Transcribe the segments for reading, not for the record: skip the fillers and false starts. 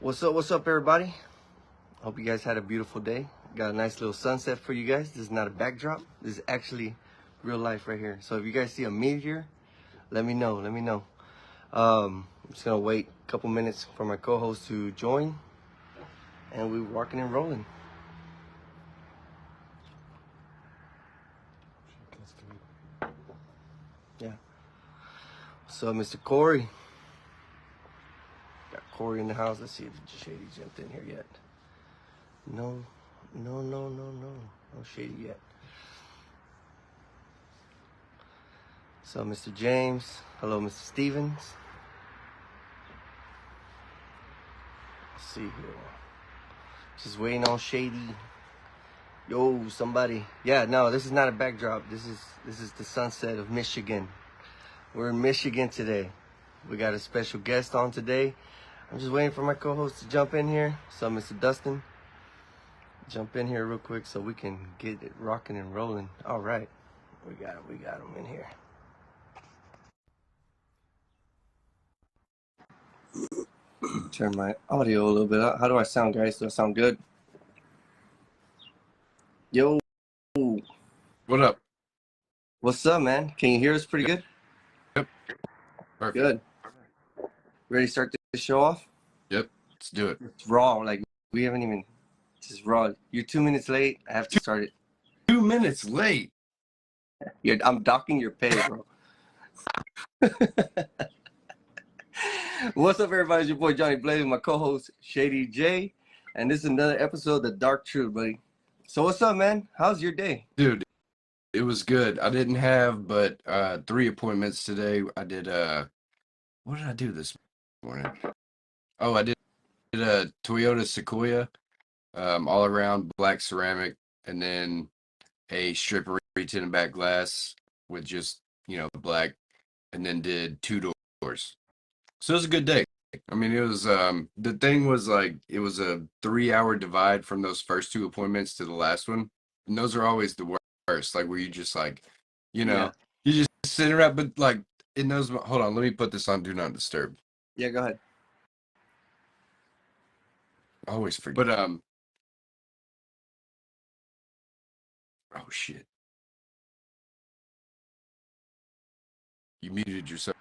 What's up, everybody? Hope you guys had a beautiful day. Got a nice little sunset for you guys. This is not a backdrop. This is actually real life right here. So if you guys see a meteor, let me know. I'm just gonna wait a couple minutes for my co-host to join, and we're rocking and rolling. Yeah. So, Mr. Corey. Got Corey in the house. Let's see if Shady jumped in here yet. No Shady yet. So, Mr. James. Hello, Mr. Stevens. Let's see here. Just waiting on Shady. Yo, somebody. Yeah, no, this is not a backdrop. This is the sunset of Michigan. We're in Michigan today. We got a special guest on today. I'm just waiting for my co-host to jump in here. So, Mr. Dustin, jump in here real quick so we can get it rocking and rolling. All right, we got him in here. Turn my audio a little bit up. How do I sound, guys? Do I sound good? Yo. What up? What's up, man? Can you hear us pretty good? Yep. Perfect. Good. Ready to start the show off? Yep. Let's do it. It's raw. Like, we haven't even... Just raw. You're 2 minutes late. I have to start it. 2 minutes late. I'm docking your pay, bro. What's up, everybody? It's your boy Johnny Blaze with my co-host Shady J, and this is another episode of The Dark Truth, buddy. So what's up, man? How's your day? Dude, it was good. I didn't have but 3 appointments today. I did what did I do this morning? Oh, I did a Toyota Sequoia, all around black ceramic, and then a strip tinted back glass with just, black, and then did 2 doors. So it was a good day. I mean, it was the thing was like it was a 3-hour divide from those first 2 appointments to the last one. And those are always the worst, like where you just like, Yeah. you just sit around, but like in those, hold on, let me put this on Do Not Disturb. Yeah, go ahead. I always forget. But oh shit. You muted yourself.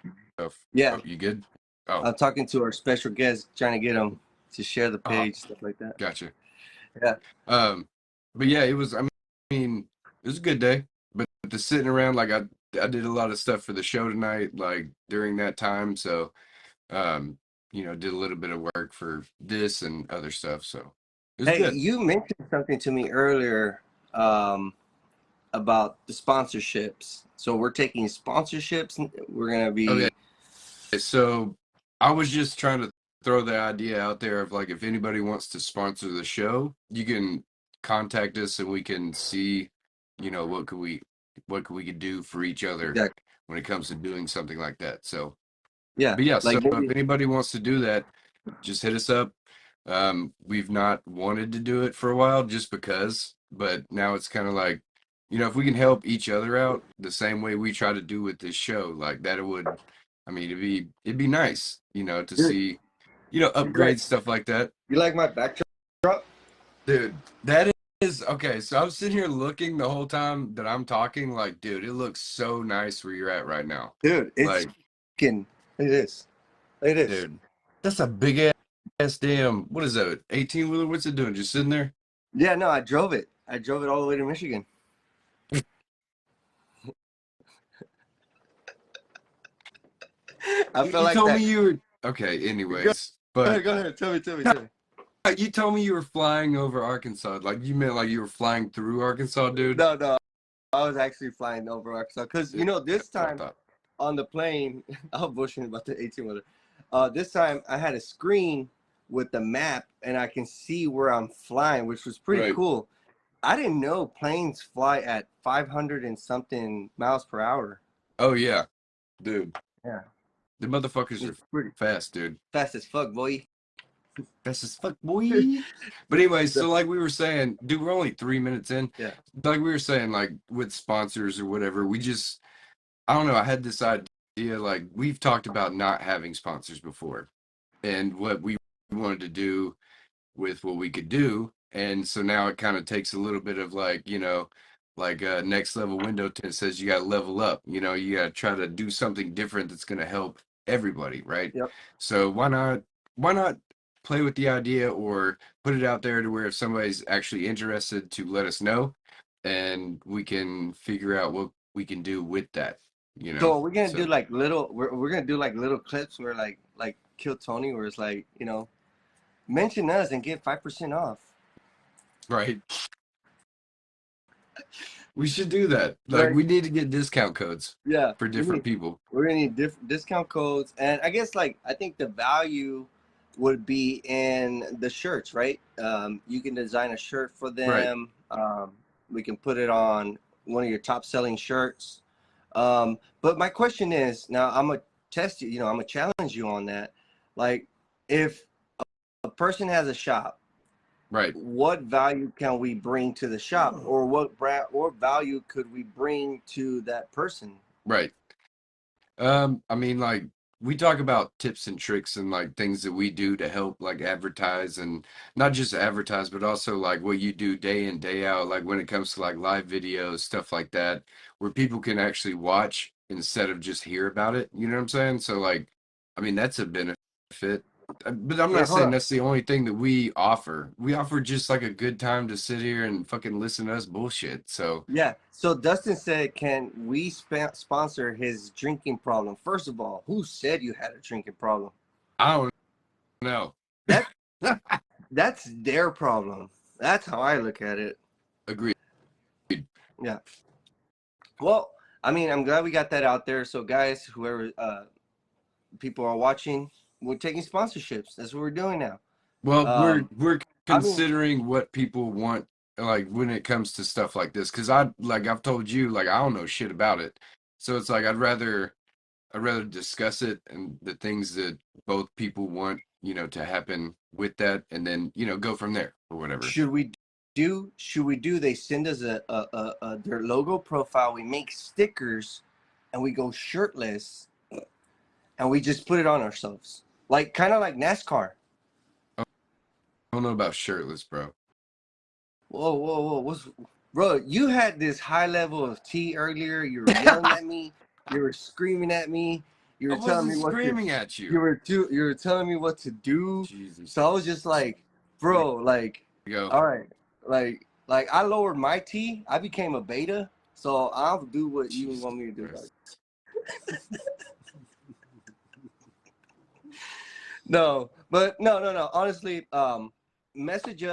Yeah. Oh, you good? Oh. I'm talking to our special guest, trying to get him to share the page, stuff like that. Gotcha. Yeah. But yeah, it was, I mean, it was a good day, but the sitting around, like I did a lot of stuff for the show tonight, like during that time. So, did a little bit of work for this and other stuff. So it was good. You mentioned something to me earlier about the sponsorships. So we're taking sponsorships. We're going to be... Okay. So I was just trying to throw the idea out there of like, if anybody wants to sponsor the show, you can contact us and we can see, what could we do for each other when it comes to doing something like that. So yeah, but yeah, like so if anybody wants to do that, just hit us up. We've not wanted to do it for a while just because, but now it's kind of like, if we can help each other out the same way we try to do with this show, like that, it'd be nice, to see, upgrade stuff like that. You like my backdrop? Dude, that is okay. So I'm sitting here looking the whole time that I'm talking, like, dude, it looks so nice where you're at right now. Dude, it's like, it is. Dude, that's a big ass damn, what is that, 18-wheeler? What's it doing? Just sitting there? Yeah, no, I drove it all the way to Michigan. I felt like you told me you were okay. Anyways, but go ahead. Tell me. You told me you were flying over Arkansas. Like you meant like you were flying through Arkansas, dude? No, I was actually flying over Arkansas because this time on the plane, I was bullshitting about the 18-wheeler. This time I had a screen with the map and I can see where I'm flying, which was pretty cool. I didn't know planes fly at 500 and something miles per hour. Oh yeah, dude. Yeah. The motherfuckers are pretty fast, dude. Fast as fuck, boy. Fast as fuck, boy. But anyway, so like we were saying, dude, we're only 3 minutes in. Yeah. Like we were saying, like with sponsors or whatever, I don't know, I had this idea, like we've talked about not having sponsors before. And what we wanted to do with what we could do. And so now it kind of takes a little bit of like, like next level window tint says you got to level up, you got to try to do something different that's going to help everybody, right? Yep. So why not play with the idea or put it out there to where if somebody's actually interested to let us know and we can figure out what we can do with that, So we're gonna do so like little. We're gonna do like little clips where like Kill Tony, where it's like mention us and get 5% off. right. We should do that. Like Right. we need to get discount codes Yeah. for different people. We're gonna need discount codes, and I guess I think the value would be in the shirts, right? You can design a shirt for Right. them. We can put it on one of your top selling shirts. But my question is, now I'm gonna test you. I'm gonna challenge you on that. Like, if a person has a shop, Right. what value can we bring to the shop, or what brand or value could we bring to that person? Right. I mean, like we talk about tips and tricks and like things that we do to help like advertise and not just advertise, but also like what you do day in, day out, like when it comes to like live videos, stuff like that, where people can actually watch instead of just hear about it. You know what I'm saying? So like, I mean, that's a benefit. But I'm Wait, not hold saying on. that's the only thing that we offer. We offer just like a good time to sit here and fucking listen to us bullshit. So Yeah. So Dustin said, "Can we sponsor his drinking problem?" First of all, who said you had a drinking problem? I don't know. That that's their problem. That's how I look at it. Agreed. Yeah. Well, I mean, I'm glad we got that out there. So, guys, whoever people are watching, we're taking sponsorships. That's what we're doing now. Well, we're Um, we're I mean, considering what people want, like when it comes to stuff like this, because I've told you, like I don't know shit about it, so it's like I'd rather discuss it and the things that both people want, to happen with that, and then go from there or whatever. should we should we do? They send us their logo profile. We make stickers, and we go shirtless, and we just put it on ourselves, like kind of like NASCAR. I don't know about shirtless, bro. Whoa, whoa, whoa! Bro? You had this high level of tea earlier. You were yelling at me. You were screaming at me. You I were telling wasn't me what to. screaming at You you. were you were telling me what to do. Jesus. So I was just like, There bro, like, you go. all right, like I lowered my tea. I became a beta. So I'll do what you Jesus want me to do. Christ. No, but no. Honestly, message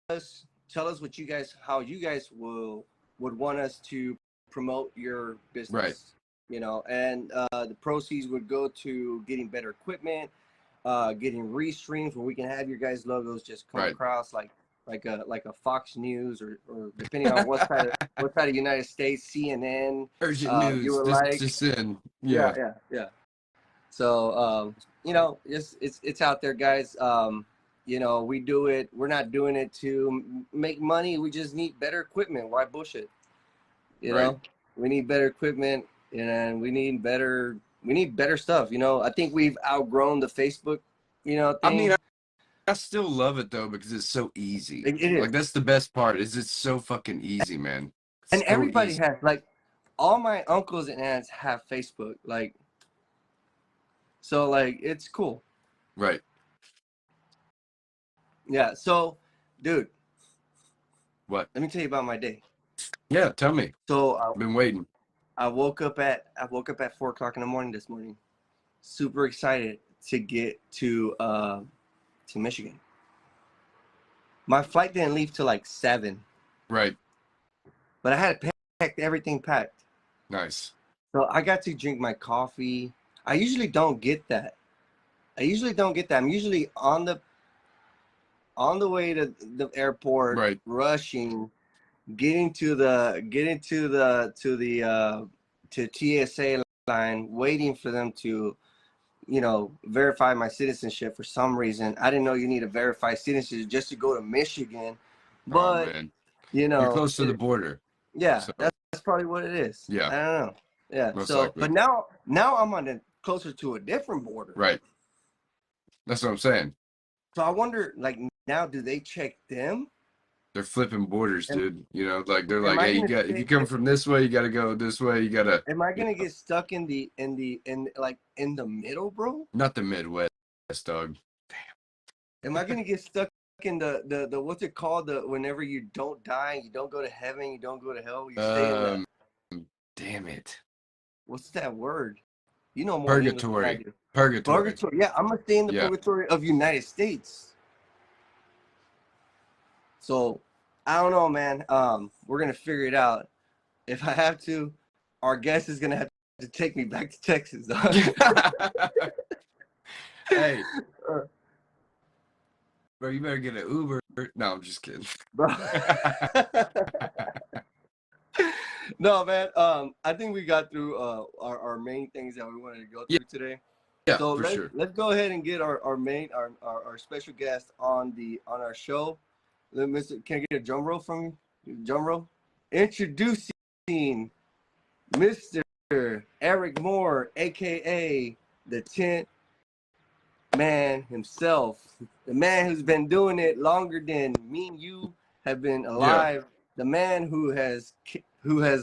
us. Tell us what how you guys would want us to promote your Right. business. And the proceeds would go to getting better equipment, getting restreams where we can have your guys' logos just come Right. across like a Fox News or depending on what side of United States, CNN, Urgent you news. would This like. just in. Yeah, Yeah. yeah. So it's out there, guys. We do it. We're not doing it to make money. We just need better equipment. Why bullshit? You Right. know, we need better equipment, and we need better stuff. I think we've outgrown the Facebook, I mean, thing. I still love it though because it's so easy. It Like is, that's the best part is it's so fucking easy, man. and It's so everybody easy. has, like, all my uncles and aunts have Facebook, so it's cool. Right. Yeah. So, dude, What? let me tell you about my day. Yeah, tell me. So I've been waiting. I woke up at 4 o'clock in the morning this morning, super excited to get to Michigan. My flight didn't leave till like 7, Right. but I had everything packed. Nice. So I got to drink my coffee. I usually don't get that. I'm usually on the way to the airport, Right. rushing, getting to TSA line, waiting for them to verify my citizenship. For some reason, I didn't know you need to verify citizenship just to go to Michigan, Oh but man. you You're know, close to the border. yeah, So that's probably what it is. yeah, I don't know. Yeah. most So, but likely. now I'm on closer to a different border. Right. That's what I'm saying. So I wonder, like, now do they check them? They're flipping borders, Am, dude. You know, like they're am like, I hey, you gonna got if you stay? come from this way, you got to go this way. You got to, Am I you gonna know, get stuck in like in the middle, bro? not the Midwest, dog. Am I gonna get stuck in the what's it called? The whenever you don't die, you don't go to heaven, you don't go to hell, you stay in the Um, damn it, what's that word? You know more English than I purgatory, do. purgatory. Purgatory. Yeah, I'm gonna stay in the Yeah, purgatory of United States. So I don't know, man. We're gonna figure it out. If I have to, our guest is gonna have to take me back to Texas. hey, bro, you better get an Uber. No, I'm just kidding. Bro. No, man. I think we got through our main things that we wanted to go Yeah, through today. yeah, So for sure. let's go ahead and get our special guest on our show. Mr. Can I get a drum roll from you? Drum roll. Introducing Mr. Eric Moore, aka the Tent Man himself, the man who's been doing it longer than me and you have been Yeah, alive. The man who has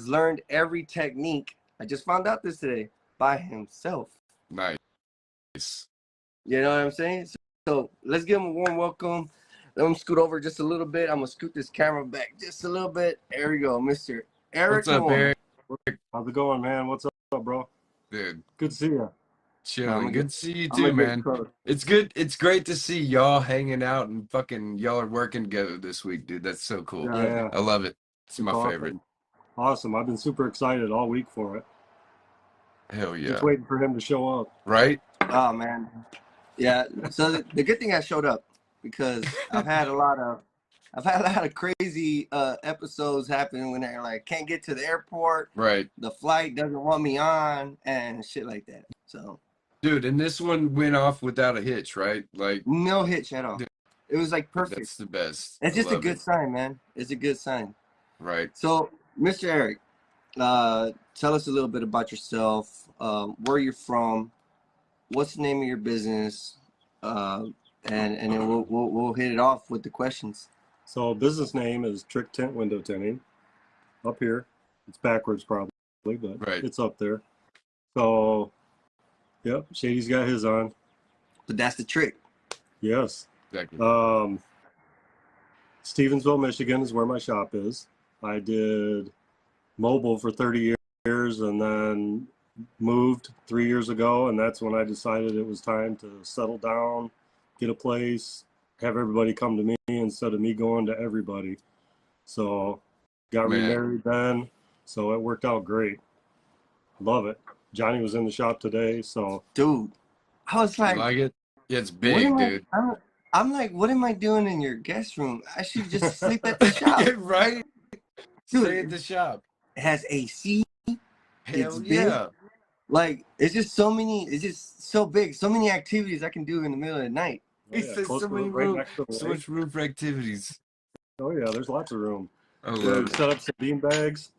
learned every technique. I just found out this today by himself. nice. You know what I'm saying? So let's give him a warm welcome. Let him scoot over just a little bit. I'm gonna scoot this camera back just a little bit. There we go, Mr. What's Eric up, Moore. Eric? How's it going, man? What's up, bro? Dude, Good to see you. chilling. Good to see you I'm too, gonna get man. close. It's good. It's great to see y'all hanging out and fucking y'all are working together this week, dude. That's so cool. Yeah, I love it. It's it's my favorite. awesome. Awesome. I've been super excited all week for it. Hell yeah. Just waiting for him to show up. Right? Oh man. Yeah. So the good thing I showed up because I've had a lot of crazy episodes happen when they're like can't get to the airport, Right. the flight doesn't want me on, and shit like that. So Dude, and this one went off without a hitch, right? Like, no hitch at all. dude, It was like perfect. that's the best. It's I just a love good it. sign, man. It's a good sign. Right. So, Mr. Eric, tell us a little bit about yourself, where you're from, what's the name of your business, and then we'll hit it off with the questions. So, business name is Trick Tent Window Tinting. Up here, it's backwards probably, but Right. it's up there. So, yep, Shady's got his on. But that's the trick. Yes. Exactly. Stevensville, Michigan is where my shop is. I did mobile for 30 years and then moved 3 years ago, and that's when I decided it was time to settle down, get a place, have everybody come to me instead of me going to everybody. So got Man. remarried then, so it worked out great. Love it. Johnny was in the shop today, so Dude, I was You like, like it? Yeah, it's what big, am dude. I'm like, what am I doing in your guest room? I should just sleep at the shop. Right? Dude, Stay at the shop. it has AC. Hell It's big. yeah. Like, it's just so big, so many activities I can do in the middle of the night. oh He yeah, said close so to many right room, next to the so lake. much room for activities. Oh yeah, there's lots of room. I We love it. set up some bean bags.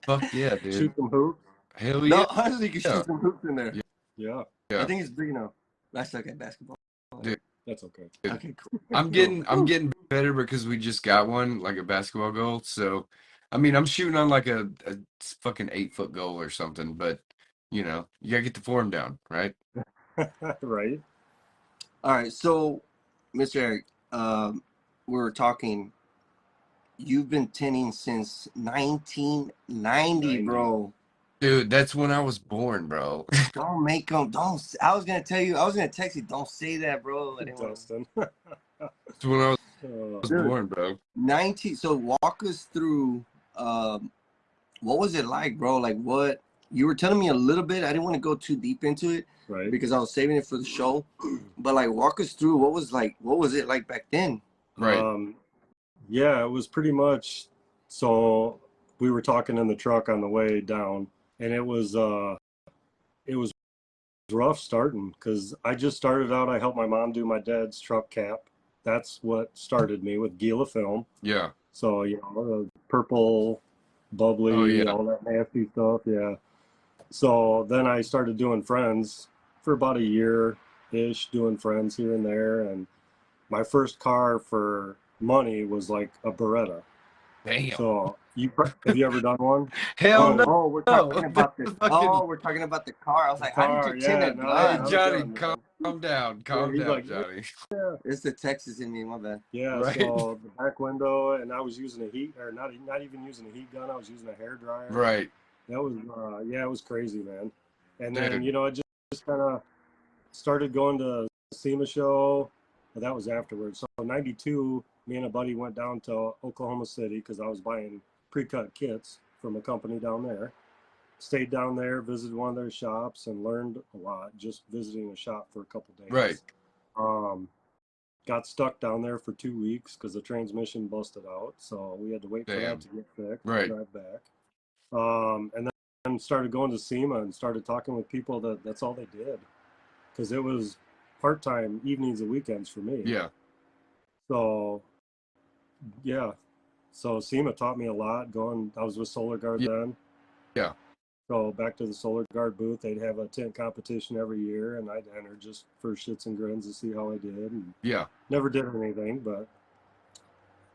Fuck yeah, dude. Shoot some hoops. Hell No, yeah. honestly, you can Yeah. shoot some hoops in there. Yeah, I think it's big enough. I suck at basketball. Dude. that's okay. Okay, cool. I'm getting better because we just got one, like a basketball goal. So, I mean, I'm shooting on like a fucking 8-foot goal or something, but you know, you gotta get the form down, right? Right. All right, so, Mr. Eric, we were talking. You've been tinning since 1990, bro. Dude, that's when I was born, bro. Don't make them. Don't. I was gonna tell you. I was gonna text you. Don't say that, bro. I didn't want Dustin. That's when I was Dude. born, bro. 19. So walk us through. What was it like, bro? Like what you were telling me a little bit. I didn't want to go too deep into it Right. because I was saving it for the show. But like, walk us through what was it like back then? Right. Yeah, it was pretty much. So we were talking in the truck on the way down, and it was rough starting because I just started out. I helped my mom do my dad's truck cap. That's what started me with Gila film. Yeah. So you know, the purple, bubbly, Oh, yeah. all that nasty stuff. Yeah. So then I started doing Friends for about a year, ish, doing friends here and there. And my first car for money was like a Beretta. Damn. So have you ever done one? Hell no. Oh, we're talking That's about the. fucking. We're talking about the car. I was The like, how did car, you tin yeah, a no, Hey yeah, I gun? was Johnny, done, calm man. down, Yeah, calm he's down, like, Johnny. yeah. It's the Texas in me. My bad. Yeah, Right. so the back window, and I was using a heat, or not even using a heat gun. I was using a hair dryer. Right, That was, yeah, it was crazy, man. And then, dude. you know, I just kind of started going to SEMA show. But that was afterwards. So in '92, me and a buddy went down to Oklahoma City because I was buying pre-cut kits from a company down there. Stayed down there, visited one of their shops, and learned a lot just visiting a shop for a couple days. Right. Got stuck down there for 2 weeks because the transmission busted out. So we had to wait for Damn. that to get fixed Right. and drive back. And then started going to SEMA and started talking with people that's all they did. Because it was part-time evenings and weekends for me. Yeah. So, yeah. So SEMA taught me a lot. I was with Solar Guard then. Yeah. So back to the Solar Guard booth, they'd have a tent competition every year, and I'd enter just for shits and grins to see how I did. And Yeah. never did anything, but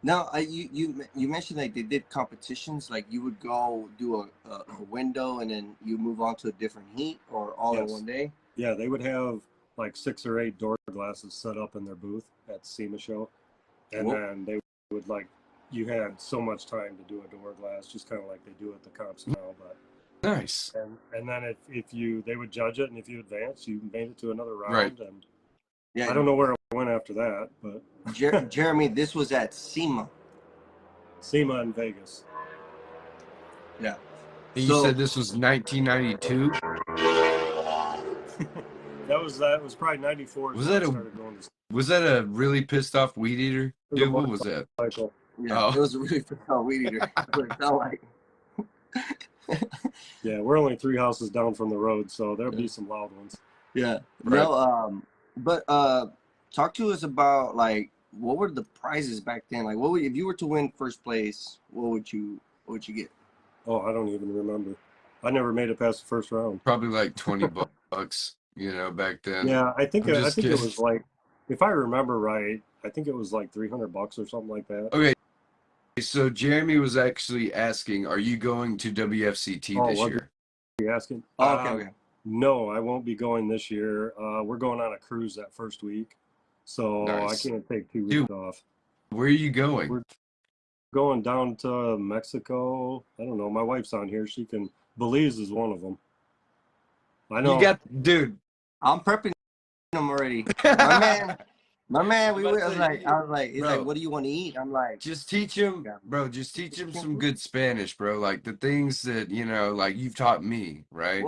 Now, you mentioned like they did competitions. Like you would go do a window and then you move on to a different heat, or all in Yes. one day. yeah, they would have like 6 or 8 door glasses set up in their booth at the SEMA show. And Whoa. then they would you had so much time to do a door glass, just kind of like they do at the comps now. But Nice. and then if they would judge it, and if you advanced, you made it to another round. Right. And Yeah. I don't know where it went after that, but Jeremy, this was at SEMA. SEMA in Vegas. Yeah. And you said this was 1992? That was probably '94. Was that a really pissed off weed eater? Dude, what was that? Michael? Yeah, Oh. it was a really tough weed eater. That's what it felt like. Yeah, we're only 3 houses down from the road, so there'll be some loud ones. Yeah. Right. No. But talk to us about like what were the prizes back then? Like, if you were to win first place? What would you get? Oh, I don't even remember. I never made it past the first round. Probably like 20 bucks, back then. Yeah, I think I'm it just was like, if I remember right, I think it was like $300 or something like that. Okay. So Jeremy was actually asking, are you going to WFCT this was year? You asking? Oh, okay. No, I won't be going this year. We're going on a cruise that first week, so Nice. I can't take 2 weeks Dude, off. Where are you going? We're going down to Mexico. I don't know. My wife's on here. Belize is one of them. I know. You got, dude. I'm prepping them already. My man. I was like, he's bro, like, what do you want to eat? I'm like, just teach him, bro. Just teach him some good Spanish, bro. Like the things that like you've taught me, right?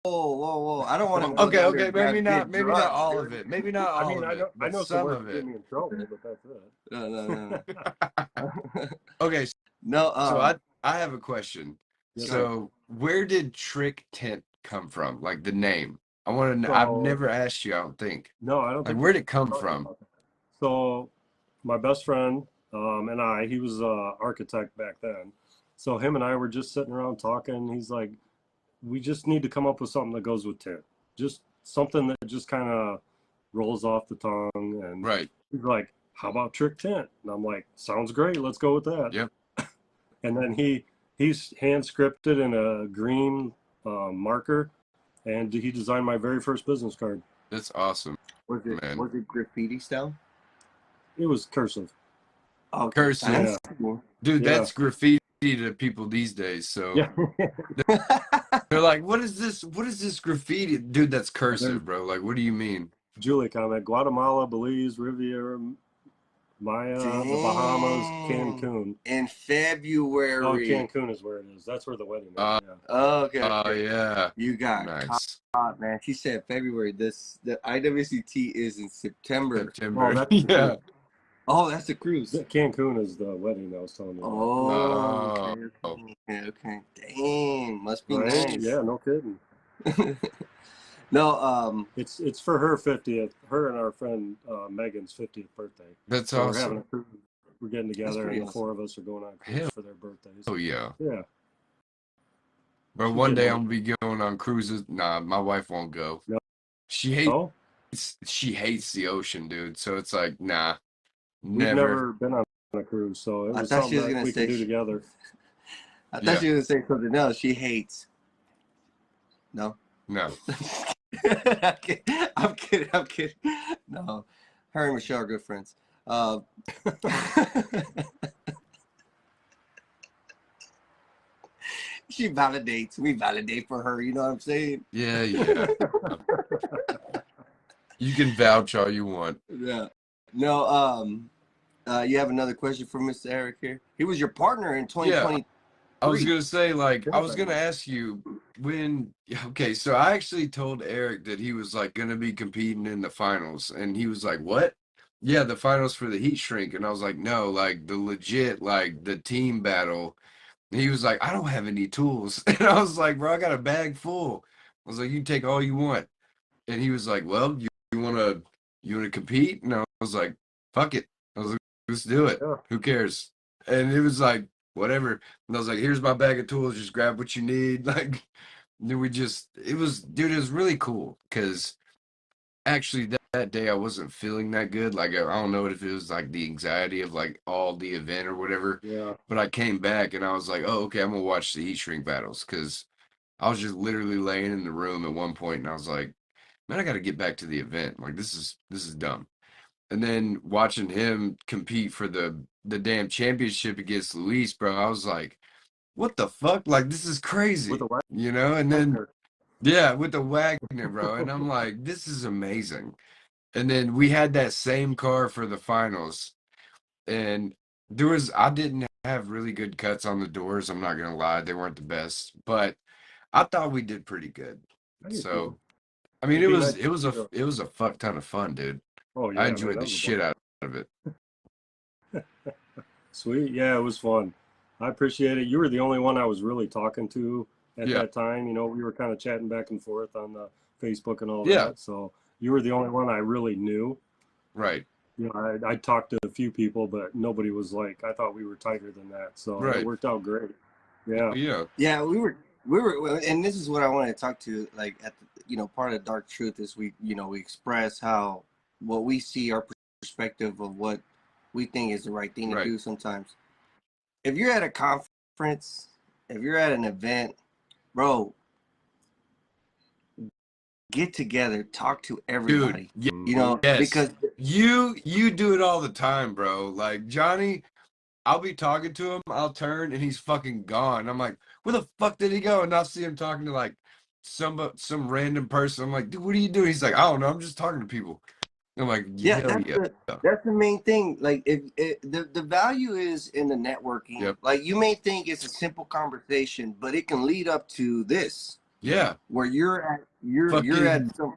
Whoa! I don't want to. Okay. Maybe not all of it. Maybe not all of it. I know some some of words get it. me in trouble, but that's it. No. Okay. No. So I have a question. Yes, So where did Trick Tent come from? Like the name. I want to know. So- I've never asked you. I don't think. No, I don't Like think. where'd it come from? So, my best friend and he was an architect back then. So him and I were just sitting around talking. He's like, we just need to come up with something that goes with tent. Just something that just kind of rolls off the tongue. And Right. he's like, how about Trick Tent? And I'm like, sounds great. Let's go with that. Yep. And then he's hand scripted in a green marker, and he designed my very first business card. That's awesome. Was it graffiti style? It was cursive. Oh, Cursive. that's Yeah. cool. Dude, Yeah. that's graffiti to people these days. So Yeah. they're like, what is this? What is this graffiti? Dude, that's cursive, bro. Like, what do you mean? Julie comment: Guatemala, Belize, Riviera, Maya, the Bahamas, Cancun. In February. Oh, Cancun is where it is. That's where the wedding is. Yeah. Oh, okay. Oh yeah. You got Nice. caught, man. She said February. The IWCT is in September. September. Oh, that's Yeah. Oh, that's a cruise. Cancun is the wedding I was telling you about. Oh, Oh. okay. Dang, must be Right? nice. Yeah, no kidding. No, It's for her 50th, her and our friend Megan's 50th birthday. That's So we're awesome. having a cruise. We're getting together, pretty and the 4 of us are going on a cruise Hell. for their birthdays. Oh yeah. Yeah. Bro, one day I'm gonna be going on cruises. Nah, my wife won't go. No. She hates Oh, she hates the ocean, dude. So it's like, nah, We've never. never been on a cruise, so it I was thought she something was that gonna we can say. do together. I thought Yeah. she was gonna say something else. She hates. No. No. I'm kidding. I'm kidding. No, her and Michelle are good friends. She validates. We validate for her. You know what I'm saying? Yeah. You can vouch all you want. Yeah. No. You have another question for Mr. Eric here. He was your partner in 2020. Yeah. I was gonna say, like, I was Definitely. gonna ask you when. Okay, so I actually told Eric that he was like gonna be competing in the finals, and he was like, "What?" Yeah, the finals for the heat shrink, and I was like, "No, like the legit, like the team battle." And he was like, "I don't have any tools," and I was like, "Bro, I got a bag full." I was like, "You take all you want," and he was like, "Well, you wanna compete?" And I was like, "Fuck it." I was like, "Let's do it. Yeah. Who cares?" And it was like, whatever. And I was like, "Here's my bag of tools. Just grab what you need." Like, then it was, dude, it was really cool because actually that day I wasn't feeling that good. Like, I don't know if it was like the anxiety of like all the event or whatever, Yeah. but I came back and I was like, "Oh, okay, I'm gonna watch the heat shrink battles," because I was just literally laying in the room at one point and I was like, "Man, I got to get back to the event. Like, this is dumb." And then watching him compete for the damn championship against Luis, bro, I was like, "What the fuck? Like, this is With crazy." the You know? And then Wagner. yeah, with the Wagner, bro. And I'm like, "This is amazing." And then we had that same car for the finals. And I didn't have really good cuts on the doors, I'm not gonna lie. They weren't the best, but I thought we did pretty good. I do So too. I mean, It'd be nice to see it was a fuck ton of fun, dude. Oh I yeah, man, enjoyed that the was a shit blast. out of it. Sweet. Yeah, it was fun. I appreciate it. You were the only one I was really talking to at Yeah, that time. You know, we were kind of chatting back and forth on the Facebook and all yeah, that. So you were the only one I really knew. right, You know, I talked to a few people, but nobody was like, I thought we were tighter than that. So it right. worked out great. Yeah. Yeah, Yeah, we were, and this is what I wanted to talk to. Like at the, part of Dark Truth is we express how what we see, our perspective of what we think is the right thing to right. do. Sometimes, if you're at a conference, if you're at an event, bro, get together, talk to Dude, everybody. Hmm. yes. Because You do it all the time, bro. Like Johnny, I'll be talking to him, I'll turn and he's fucking gone. I'm like, "Where the fuck did he go?" And I'll see him talking to like some random person. I'm like, "Dude, what are you doing?" He's like, "I don't know, I'm just talking to people." I'm like, yeah, "Hell yeah." that's the main thing. Like if the value is in the networking. Yep. Like you may think it's a simple conversation, but it can lead up to this. Yeah. Where you're at Fucking some.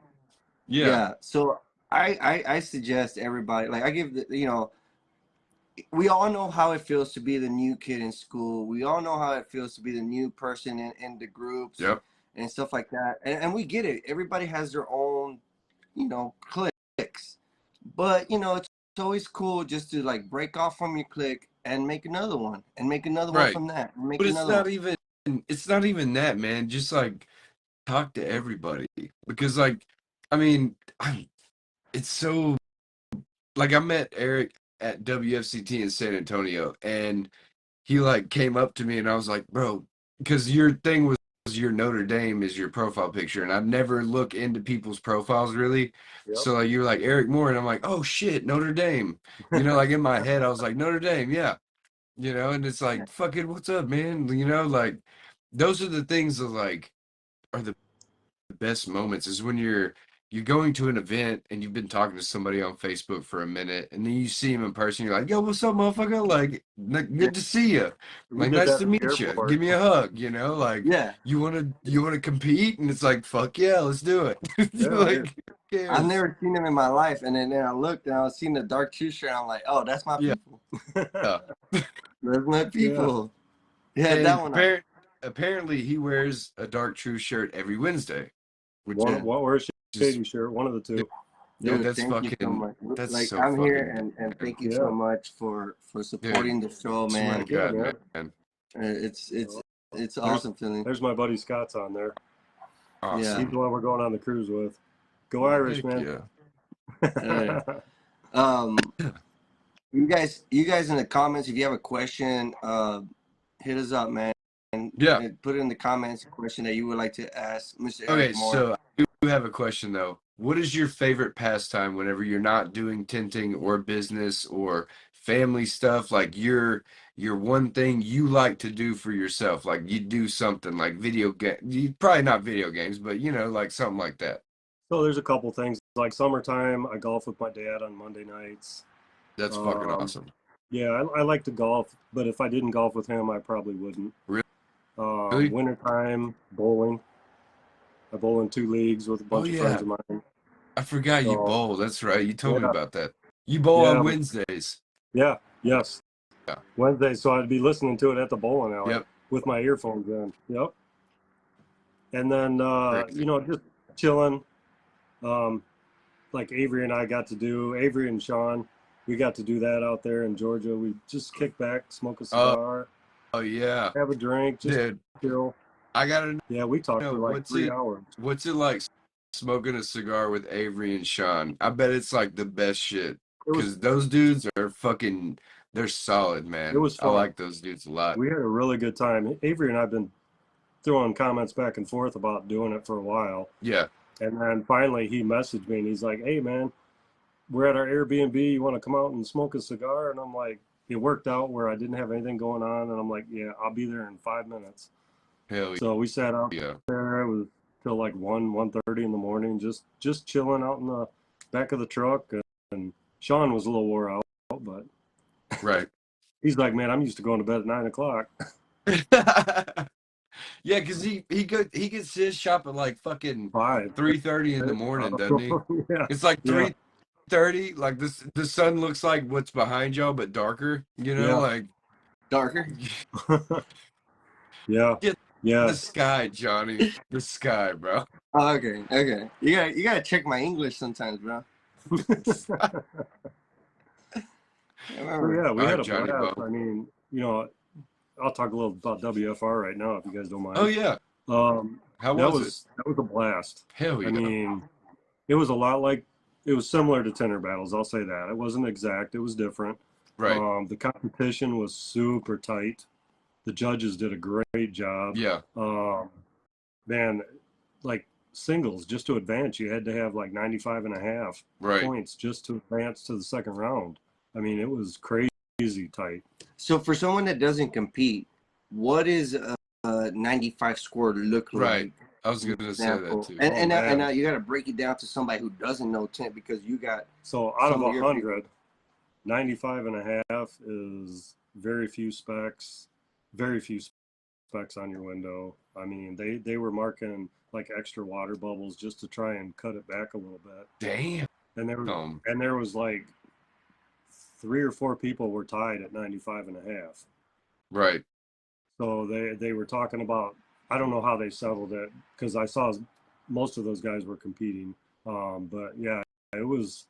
yeah. Yeah, so I suggest everybody, like I give we all know how it feels to be the new kid in school. We all know how it feels to be the new person in the groups Yep. and stuff like that. And we get it. Everybody has their own, clicks. But it's always cool just to like break off from your clique and make another one and make another one Right. from that and make But another one. it's not even that, man. Just like talk to everybody because like I mean, it's so like I met Eric at WFCT in San Antonio and he like came up to me and I was like, "Bro, because your thing was your Notre Dame is your profile picture and I never look into people's profiles really." Yep. So like you were like Eric Moore and I'm like, "Oh shit, Notre Dame." Like in my head I was like, "Notre Dame, yeah." And it's Yeah. like, "Fucking what's up, man?" Like those are the things that like are the best moments is when you're going to an event and you've been talking to somebody on Facebook for a minute and then you see him in person. You're like, "Yo, what's up, motherfucker? Like, Yeah. good to see you. We Like, did nice that to at the meet you. Give airport. me a hug." Like, Yeah. you wanna compete? And it's like, "Fuck yeah, let's do it." Yeah. Yeah. Like, who I've cares? never seen them in my life, and then I looked and I was seeing the dark t-shirt. And I'm like, oh, that's my Yeah. people. That's my Yeah. people. Yeah, that And one. apparently he wears a Dark True shirt every Wednesday, which One, Yeah, what, where's is Shady shirt? One of the two. dude, dude. Thank you so much. that's Like so I'm here, fucking dope, and man. thank you so Yeah. much for Dude, supporting the show, swear to man. Yeah, God, man. man. It's it's Well, it's there's awesome feeling. there's my buddy Scott's on there. Yeah, He's Awesome. the one we're going on the cruise with. Go Irish, Heck man. yeah. Alright. Um, you guys in the comments, if you have a question, hit us up, man. Yeah. And put in the comments a question that you would like to ask Mr. Okay, Eric Moore. so I do have a question though. What is your favorite pastime whenever you're not doing tinting or business or family stuff? Like your one thing you like to do for yourself. Like you do something like video game. You probably not video games, but you know, like something like that. So there's a couple things. Like summertime, I golf with my dad on Monday nights. That's fucking Um, awesome. yeah, I like to golf, but if I didn't golf with him, I probably wouldn't. Really? Wintertime, bowling. I bowl in 2 leagues with a Oh bunch of friends yeah. of mine. I forgot you So bowl. That's right. You told me yeah, about that. You bowl yeah, on Wednesdays. yes. Yeah. Wednesday, so I'd be listening to it at the bowling alley Yep. with my earphones in. Yep. And then Crazy. just chilling. Um, like Avery and I got to do, Avery and Sean, we got to do that out there in Georgia. We just kick back, smoke a Oh, cigar, oh yeah. have a drink, just Dude, chill. I gotta Yeah, we talked know for like 3 hours. what's it like smoking a cigar with Avery and Sean? I bet it's like the best shit. It was Cause those dudes are they're solid, it man. was I fun. like those dudes a lot. We had a really good time. Avery and I've been throwing comments back and forth about doing it for a while. Yeah, And then finally he messaged me and he's like, "Hey man, we're at our Airbnb. You want to come out and smoke a cigar?" And I'm like, it worked out where I didn't have anything going on. And I'm like, yeah, I'll be there in 5 minutes. hell So we sat out yeah. there. It was till like 1:30 in the morning, just chilling out in the back of the truck. And Sean was a little wore out, but Right. he's like, man, I'm used to going to bed at 9 o'clock. Yeah, cause he gets his shop at like fucking 5. 3:30 in the morning, doesn't he? Yeah, It's like yeah, 3:30. Like the sun looks like what's behind y'all, but darker. You know, yeah, like Darker. yeah, get yeah. the sky, Johnny. The sky, bro. Oh, okay. You gotta check my English sometimes, bro. I So remember. yeah, we All had right, a Johnny blast. Bo. I mean, I'll talk a little about WFR right now if you guys don't Oh mind. yeah. Um, How that was it? was a blast. Hell I yeah. mean, it was a lot like it was similar to Tender Battles. I'll say that it wasn't exact. It was different. Right. The competition was super tight. The judges did a great job. Yeah. Man, like singles, just to advance, you had to have like 95 and a half Right. points just to advance to the second round. I mean, it was crazy tight. So for someone that doesn't compete, what is a 95 score look Right. like? I was gonna say that Example. too. And Oh now man. you got to break it down to somebody who doesn't know tint because you got So out of some of your people. 100, 95 and a half is very few specs on your window. I mean, they were marking like extra water bubbles just to try and cut it back a little bit. Damn. And there was like 3 or 4 people were tied at 95 and a half. Right. So they were talking about, I don't know how they settled it because I saw most of those guys were competing. But yeah, it was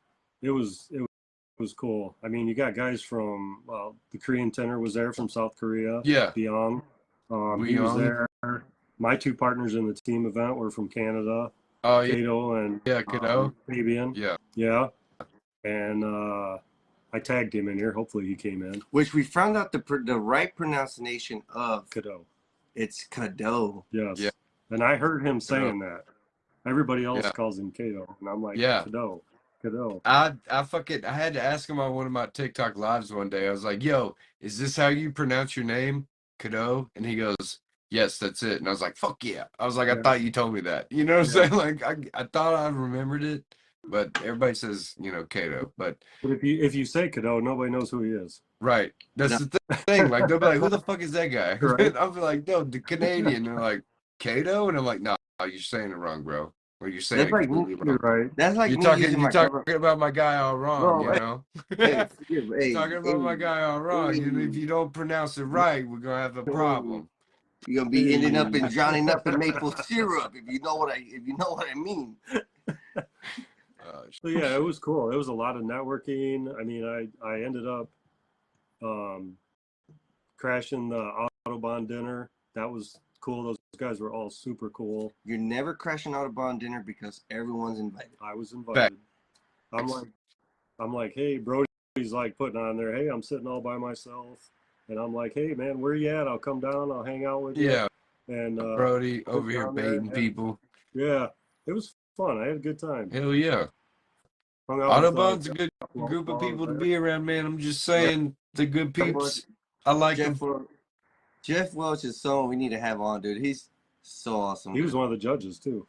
cool. I mean, you got guys from, well, the Korean tenor was there from South Korea, Yeah. Byung. We He was young. there. My 2 partners in the team event were from Canada, Oh yeah. Cato and Yeah, kiddo. Fabian. Yeah. Yeah. And I tagged him in here. Hopefully he came in. Which we found out the right pronunciation of. Cadeau. It's Cadeau. Yes. Yeah. And I heard him saying that. Everybody else Yeah. calls him Cato. And I'm like, Yeah. Cadeau. I had to ask him on one of my TikTok lives one day. I was like, "Yo, is this how you pronounce your name, Cadeau?" And he goes, "Yes, that's it." And I was like, "Fuck yeah!" I was like, "I Yeah. thought you told me that." You know what I'm Yeah. saying? Like, I thought I remembered it, but everybody says, Cato. But But if you say Cadeau, nobody knows who he is. right, that's No. the thing. Like, they'll be like, "Who the fuck is that guy?" Right. And I'll be like, "No, the Canadian." And they're like, "Cato," and I'm like, "No, you're saying it wrong, bro. Or you're saying That's it like me. completely You're wrong. right. That's like You're me talking, using you're my cover. talking about my guy all wrong, Bro, you know." hey, hey, Talking about my guy all wrong. And if hey. you don't pronounce it right, we're gonna have a problem. You're gonna be ending up Hey. and drowning up in maple syrup if you know what I mean. So yeah, it was cool. It was a lot of networking. I mean, I ended up crashing the Autobahn dinner. That was cool. Those guys were all super cool. You're never crashing Autobahn dinner because everyone's invited. I was invited. I'm like, hey, Brody's like putting on there, hey, I'm sitting all by myself, and I'm like, hey, man, where you at? I'll come down, I'll hang out with you, Yeah, and Brody went over here down there. baiting people. Yeah, it was fun. I had a good time. Hell yeah. Hung out with Autobahn's a good couple group of outlaws people to there. be around, man. I'm just Right. saying, the good Jeff Welch, peeps. I like Jeff them. Welch, Jeff Welch is someone we need to have on, dude. He's so awesome. He was Dude. one of the judges too.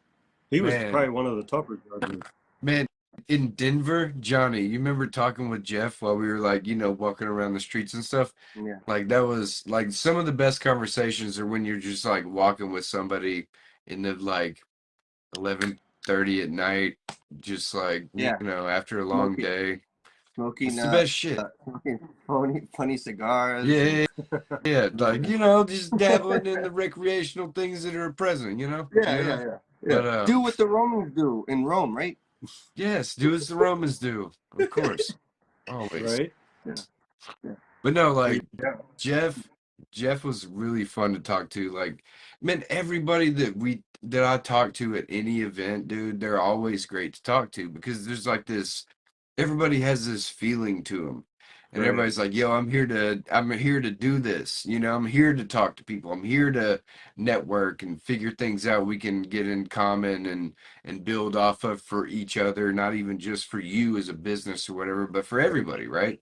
He was Man, probably one of the tougher judges. man, in Denver, Johnny, you remember talking with Jeff while we were like, walking around the streets and stuff? Yeah. Like that was like some of the best conversations are when you're just like walking with somebody in the like 11:30 at night, just like, Yeah. after a long Smoking, day. smoking, It's the best shit. smoking funny cigars. Yeah, yeah, like, Yeah, just dabbling in the recreational things that are present, Yeah. But Do what the Romans do in Rome, right? yes, do as the Romans do, of course, always. right. Yeah. But no, But like yeah, Jeff was really fun to talk to. Like, man, everybody that I talk to at any event, dude, they're always great to talk to because there's like this. Everybody has this feeling to them, and right. everybody's like, "Yo, I'm here to do this. I'm here to talk to people. I'm here to network and figure things out we can get in common and build off of for each other, not even just for you as a business or whatever, but for everybody, right?"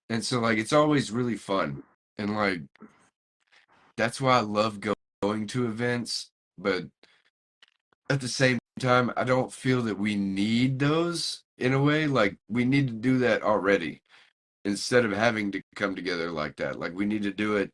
And so like it's always really fun. And like that's why I love going to events, but at the same time, I don't feel that we need those in a way. Like we need to do that already instead of having to come together like that. Like we need to do it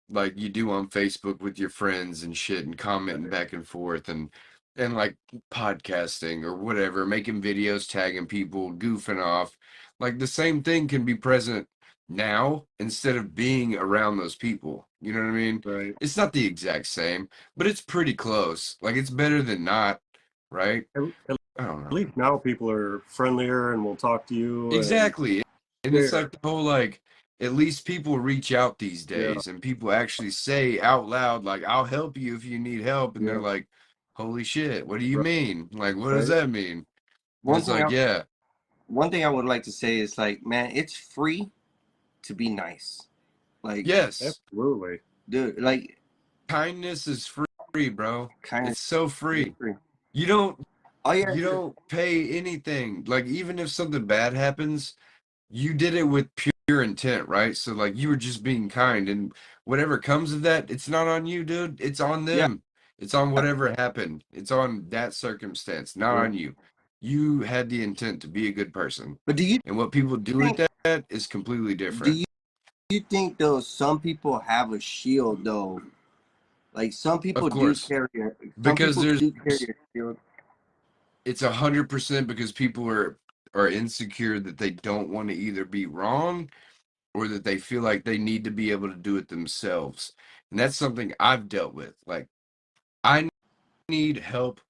like you do on Facebook with your friends and shit and commenting back and forth and like podcasting or whatever, making videos, tagging people, goofing off. Like the same thing can be present now instead of being around those people. You know what I mean? Right. It's not the exact same, but it's pretty close. Like it's better than not, right? I don't At know. least now people are friendlier and will talk to you and Exactly. And it's share. like the whole like at least people reach out these Yeah, days and people actually say out loud like I'll help you if you need help and they're yeah, like holy shit, what do you mean? Like what does right. that mean? And One it's thing like I yeah. one thing I would like to say is like, man, it's free to be nice. Like, Yes. Absolutely. dude, like Kindness is free, bro. kind of It's so free. free. You don't All you gotta you do is don't pay anything. Like even if something bad happens, you did it with pure intent, right? So like you were just being kind and whatever comes of that, it's not on you, dude. It's on yeah, them. It's on whatever happened. It's on that circumstance, not Yeah. on you. You had the intent to be a good person. but do you And what people do with think that is completely do different. you think though some people have a shield though? Like some people Of do course. carry some Because people do carry a shield. it's 100% because people are insecure that they don't want to either be wrong or that they feel like they need to be able to do it themselves. And that's something I've dealt with. Like I need help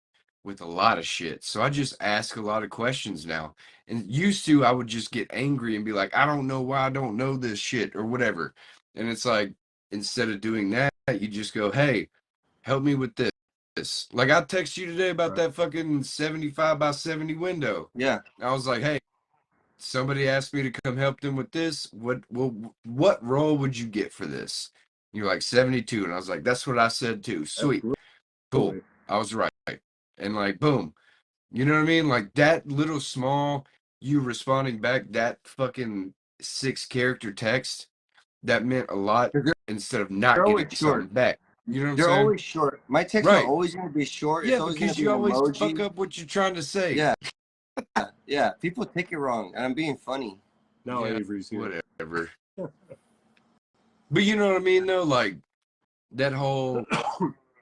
with a lot of shit. So I just ask a lot of questions now. And used to, I would just get angry and be like, I don't know why I don't know this shit or whatever. And it's like, instead of doing that, you just go, hey, help me with this. Like I text you today about Right. that fucking 75 by 70 window. Yeah, I was like, hey, somebody asked me to come help them with this. What role would you get for this? You're like 72. And I was like, that's what I said too. Sweet. Cool. Absolutely. I was right. And like, boom. You know what I mean? Like that little small, you responding back that fucking 6-character text, that meant a lot 'cause instead of they're not always getting something short. back. You know what I'm They're saying? always short. My texts are Right. always gonna be short. It's Yeah, always gonna because be you an always fuck emoji. up what you're trying to say. Yeah, yeah. People take it wrong, and I'm being funny. Now Yeah, Avery's here. whatever. But you know what I mean though? Like that whole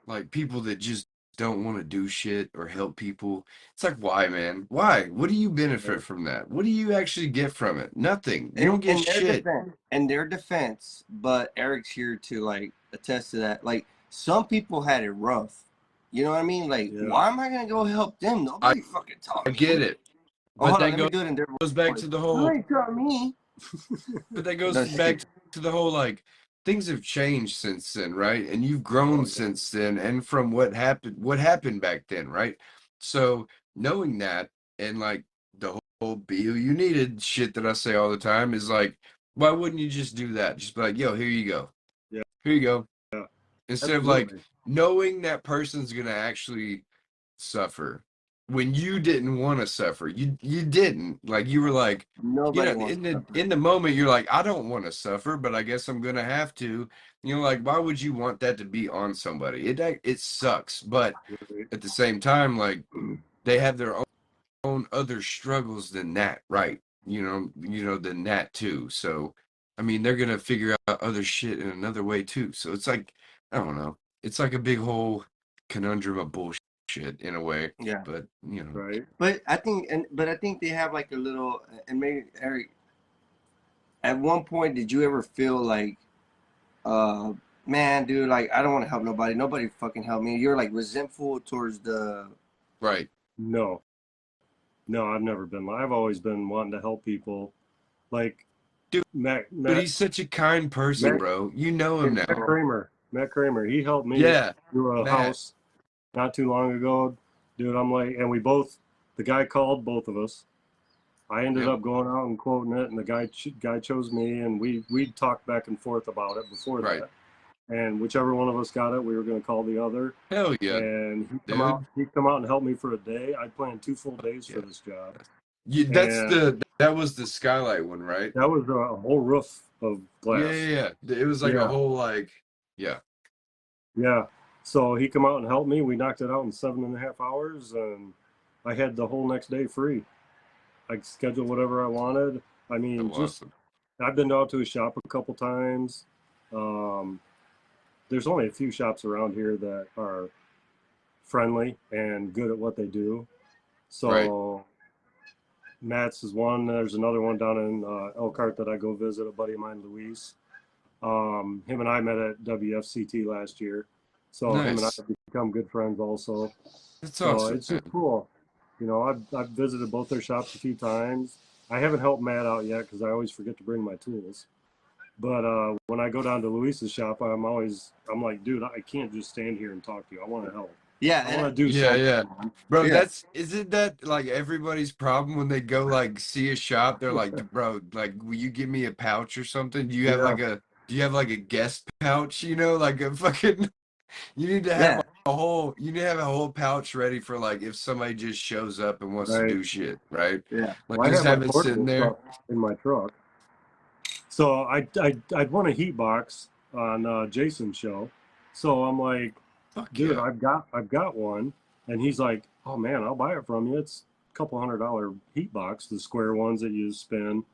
like people that just don't want to do shit or help people. It's like why, man? Why? What do you benefit from that? What do you actually get from it? Nothing. You don't get shit. In their defense, but Eric's here to like attest to that. Like some people had it rough. You know what I mean? Like, Yeah. why am I gonna go help them? Nobody fucking taught I me. get it. Oh, But hold on, that let me do it in their goes back voice. to the whole Nobody taught me. but that goes That's back true. to the whole like things have changed since then, right? And you've grown since then and from what happened back then, right? So knowing that and like the be who you needed shit that I say all the time is like, why wouldn't you just do that? Just be like, yo, here you go. Yeah. Here you go. Yeah. Instead of like Absolutely. knowing that person's gonna actually suffer when you didn't want to suffer. You didn't. Like you were like, Nobody wants in to the suffer. moment you're like, I don't want to suffer, but I guess I'm gonna have to. Like, why would you want that to be on somebody? It sucks. But Right. at the same time, like they have their own other struggles than that, right? Than that too. So, I mean, they're gonna figure out other shit in another way too. So it's like, I don't know. It's like a big whole conundrum of bullshit in a way. Yeah. But Right. But I think they have like a little, and maybe Eric, at one point, did you ever feel like, man, dude, like I don't want to help nobody. Nobody fucking help me. You're like resentful towards the. right. No. No, I've never been. I've always been wanting to help people. Like Dude, Matt, but he's such a kind person, Matt, bro. You know him Matt now. Kramer. Matt Kramer. He helped me Yeah, through a Matt. house not too long ago. Dude, I'm like, and we both, the guy called both of us. I ended Yep. up going out and quoting it, and the guy chose me, and we talked back and forth about it before Right. that. And whichever one of us got it, we were going to call the other. Hell yeah, And dude. he'd come out and help me for a day. I planned 2 full days for this job. That was the skylight one, right? That was a whole roof of glass. Yeah. It was like a whole like, yeah. Yeah. So he come out and helped me. We knocked it out in 7.5 hours, and I had the whole next day free. I could schedule whatever I wanted. I mean, Awesome. I've been out to his shop a couple times. There's only a few shops around here that are friendly and good at what they do. So Right. Matt's is one. There's another one down in Elkhart that I go visit, a buddy of mine, Luis. Him and I met at WFCT last year. So him and I Nice. have become good friends also. That's So awesome, it's just man. cool. I've visited both their shops a few times. I haven't helped Matt out yet because I always forget to bring my tools. But when I go down to Luis's shop, I'm like, dude, I can't just stand here and talk to you. I want to help. Yeah, I want to do Yeah. something. Bro, Yeah. isn't that like everybody's problem when they go like see a shop? They're like, bro, like, will you give me a pouch or something? Do you have Yeah. like a guest pouch? Like a fucking, you need to have Yeah. you need to have a whole pouch ready for like if somebody just shows up and wants to Right. do shit, right? Yeah. Like Well, I just have my have it sitting portable there. stuff in my truck. So I'd won a heat box on Jason's show. So I'm like, Fuck dude, yeah. I've got one. And he's like, oh man, I'll buy it from you. It's a couple $100 heat box, the square ones that you spin.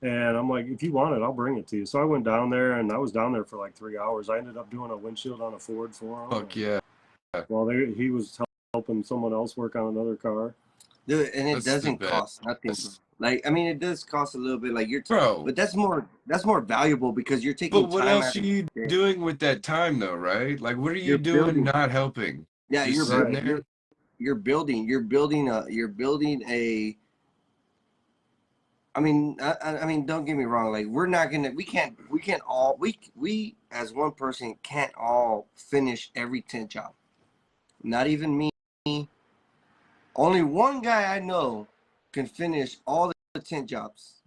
And I'm like, if you want it, I'll bring it to you. So I went down there, and I was down there for like 3 hours. I ended up doing a windshield on a Ford for him. Fuck yeah. Well, he was helping someone else work on another car. Dude, and it That's the doesn't cost nothing. best. Like, I mean, it does cost a little bit. Like Bro. but that's more valuable because you're taking But what time else out are you of the day. doing with that time though, right? Like what are you You're doing building. not helping? Yeah, Just you're sitting Right. there? you're building a. I mean, I mean, don't get me wrong. Like, we can't all, we as one person can't all finish every tent job. Not even me. Only one guy I know can finish all the tent jobs.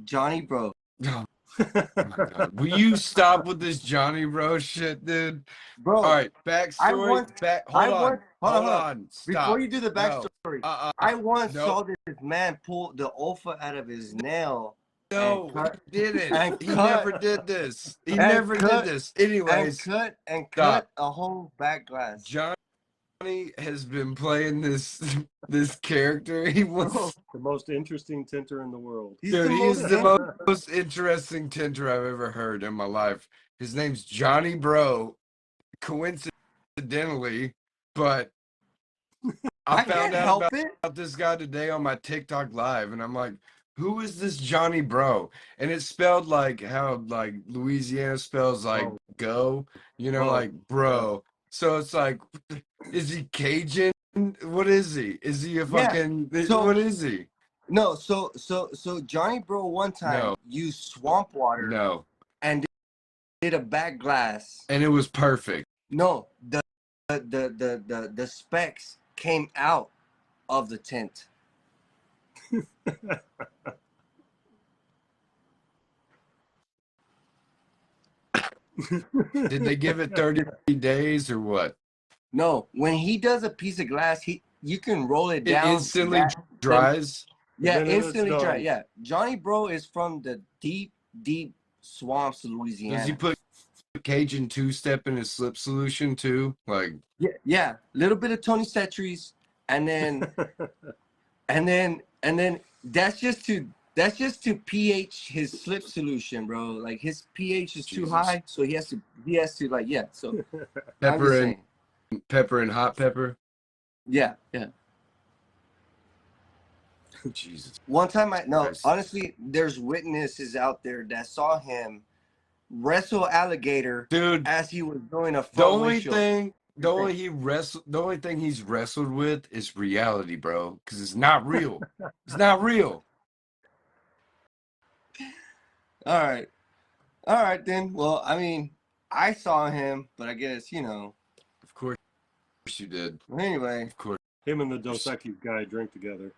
Johnny Bro. Oh my God. Will you stop with this Johnny Bro shit, dude? Bro, All right, I backstory. once, Hold hold on. on. Before Stop. you do the No. backstory, I once No. saw this man pull the ulfa out of his nail. No, cut, he didn't. and He cut, never did this. He and never did cut, this. and Anyways, cut stop. a whole back glass. Johnny has been playing this character. He wants. The most interesting tinter in the world. He's Dude, the he is most the most interesting tinter I've ever heard in my life. His name's Johnny Bro, coincidentally, but I found can't out help about it. this guy today on my TikTok live, and I'm like, who is this Johnny Bro? And it's spelled like how like Louisiana spells like go, like bro. So it's like, is he Cajun? What is he? Is he a fucking? What is he? No, so Johnny Bro one time used swamp water and did a back glass, and it was perfect. No, the specks came out of the tent. Did they give it 30 days or what? No, when he does a piece of glass, you can roll it It down. instantly dries. Yeah, then it's instantly dry. done. Yeah, Johnny Bro is from the deep, deep swamps of Louisiana. Does he put Cajun two-step in his slip solution too? Like, Yeah, little bit of Tony Cetris, and then that's just to pH his slip solution, bro. Like his pH is too Jesus. high, so he has to like, yeah. So I'm just pepper and saying. hot pepper. Yeah. Jesus. One time Christ. honestly, there's witnesses out there that saw him wrestle alligator, dude, as he was doing a the front only windshield. thing the only thing he's wrestled with is reality, bro, because it's not real. It's not real. All right then. Well, I mean, I saw him, but I guess, you know. Of course you did. Anyway. Of course. Him and the Dos Equis guy drink together.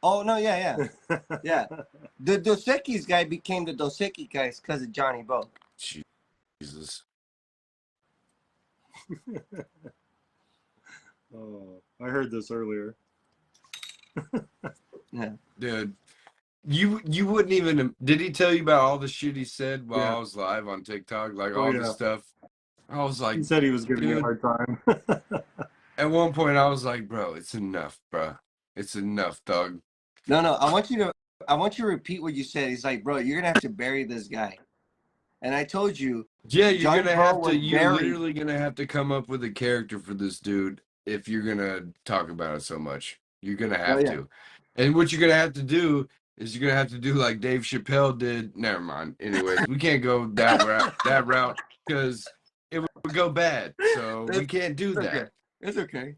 Oh no, yeah. The Dos Equis guy became the Dos Equis guys because of Johnny Bo. Jesus. Oh, I heard this earlier. Yeah. Dude, you wouldn't even. Did he tell you about all the shit he said while I was live on TikTok? Like all the stuff. I was like, he said he was giving you a hard time. At one point, I was like, bro, it's enough, bro. It's enough, dog. No, I want you to repeat what you said. He's like, bro, you're gonna have to bury this guy. And I told you. Yeah, you're Johnny gonna Bo have was to. You're buried. literally gonna have to come up with a character for this dude if you're gonna talk about it so much. You're gonna have to. And what you're gonna have to do is you're gonna have to do like Dave Chappelle did. Never mind. Anyways, we can't go that route because it would go bad. So we can't do that. Okay. It's okay.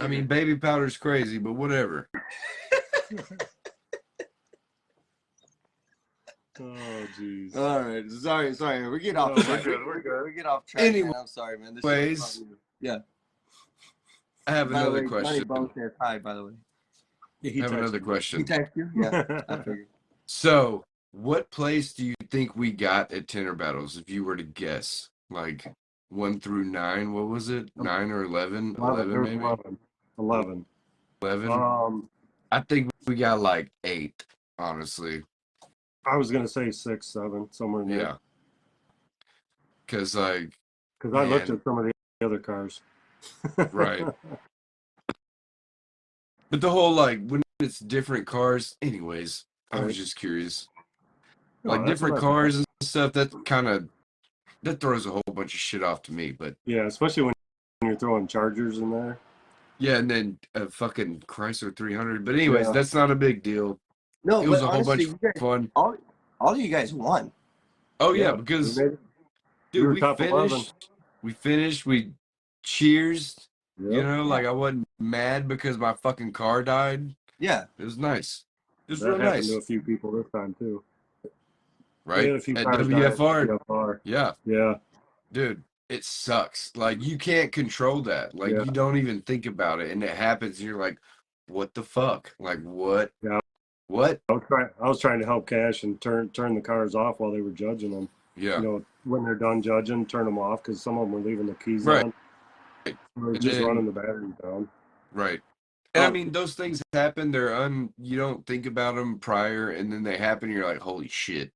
I mean, baby powder's crazy, but whatever. Oh, jeez. All right. Sorry. We get off track. We're good. We get off track. Anyway, I'm sorry, man. Anyways, yeah. I have By the another way, question. Johnny Bo says hi, by the way. Yeah, I have another He question. texted you? Yeah, I figured. So, what place do you think we got at Tenor Battles if you were to guess? Like 1 through 9, what was it? 9 or 11? 11 maybe? 11. 11? I think we got like 8, honestly. I was going to say 6, 7, somewhere in there. Yeah. Because I looked at some of the other cars. Right. But the whole, like, when it's different cars, anyways, I was just curious. Like, different cars and stuff, that throws a whole bunch of shit off to me, but. Yeah, especially when you're throwing Chargers in there. Yeah, and then a fucking Chrysler 300. But anyways, that's not a big deal. No, it was a honestly, whole bunch of fun. All of you guys won. Oh, yeah, because, dude, we finished, we cheersed. Yep. You know, like I wasn't mad because my fucking car died. Yeah. It was nice. It was that real happened nice. To a few people this time, too. Right? At WFR. Yeah. Yeah. Dude, it sucks. Like, you can't control that. Like, you don't even think about it. And it happens, and you're like, what the fuck? Like, what? Yeah. What? I was trying to help Cash and turn the cars off while they were judging them. Yeah. You know, when they're done judging, turn them off because some of them were leaving the keys on. Or just running the batteries down. Right. And I mean, those things happen. You don't think about them prior, and then they happen. And you're like, holy shit!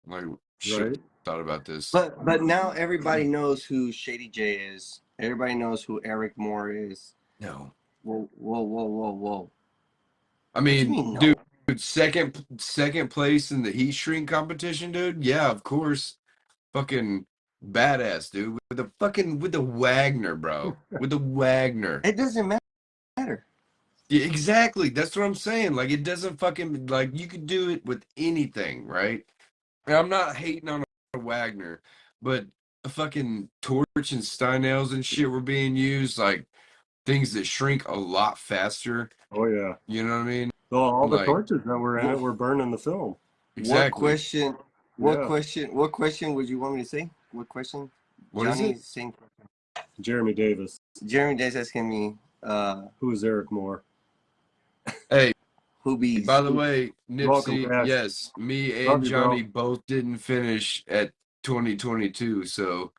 Like, shit, thought about this. But now everybody knows who Shady J is. Everybody knows who Eric Moore is. No. Whoa. I mean, dude, second place in the heat shrink competition, dude. Yeah, of course. Fucking badass, dude. With the Wagner, bro. With the Wagner. It doesn't matter. Yeah, exactly. That's what I'm saying. Like, it doesn't fucking, like, you could do it with anything, right? And I'm not hating on a Wagner, but a fucking torch and Steinels and shit were being used, like things that shrink a lot faster. Oh, yeah. You know what I mean? All the torches that were in it were burning the film. Exactly. What question would you want me to say? What question? What is it? Same question. Jeremy Davis. Jeremy Davis asking me, who is Eric Moore? Hey, Hoobies. By the way, Welcome, Nipsey, Cash. yes, me Love and you, bro. Johnny both didn't finish at 2022, so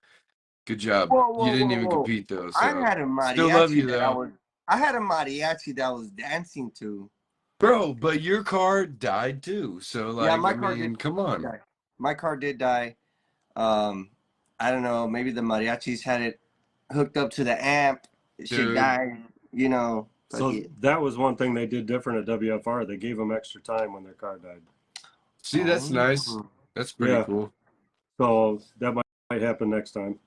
good job. Whoa, You whoa, didn't whoa, even whoa! compete though, I so had a still love mariachi you that I though. was. I had a mariachi that I was dancing to. Bro, but your car died too. So Yeah, like, my I car did mean, come on. die. My car did die. I don't know. Maybe the mariachis had it hooked up to the amp. Shit Dude. died. You know. Fuck So it. that was one thing they did different at WFR. They gave them extra time when their car died. See, that's nice. Oh. That's pretty Yeah. cool. So that might happen next time.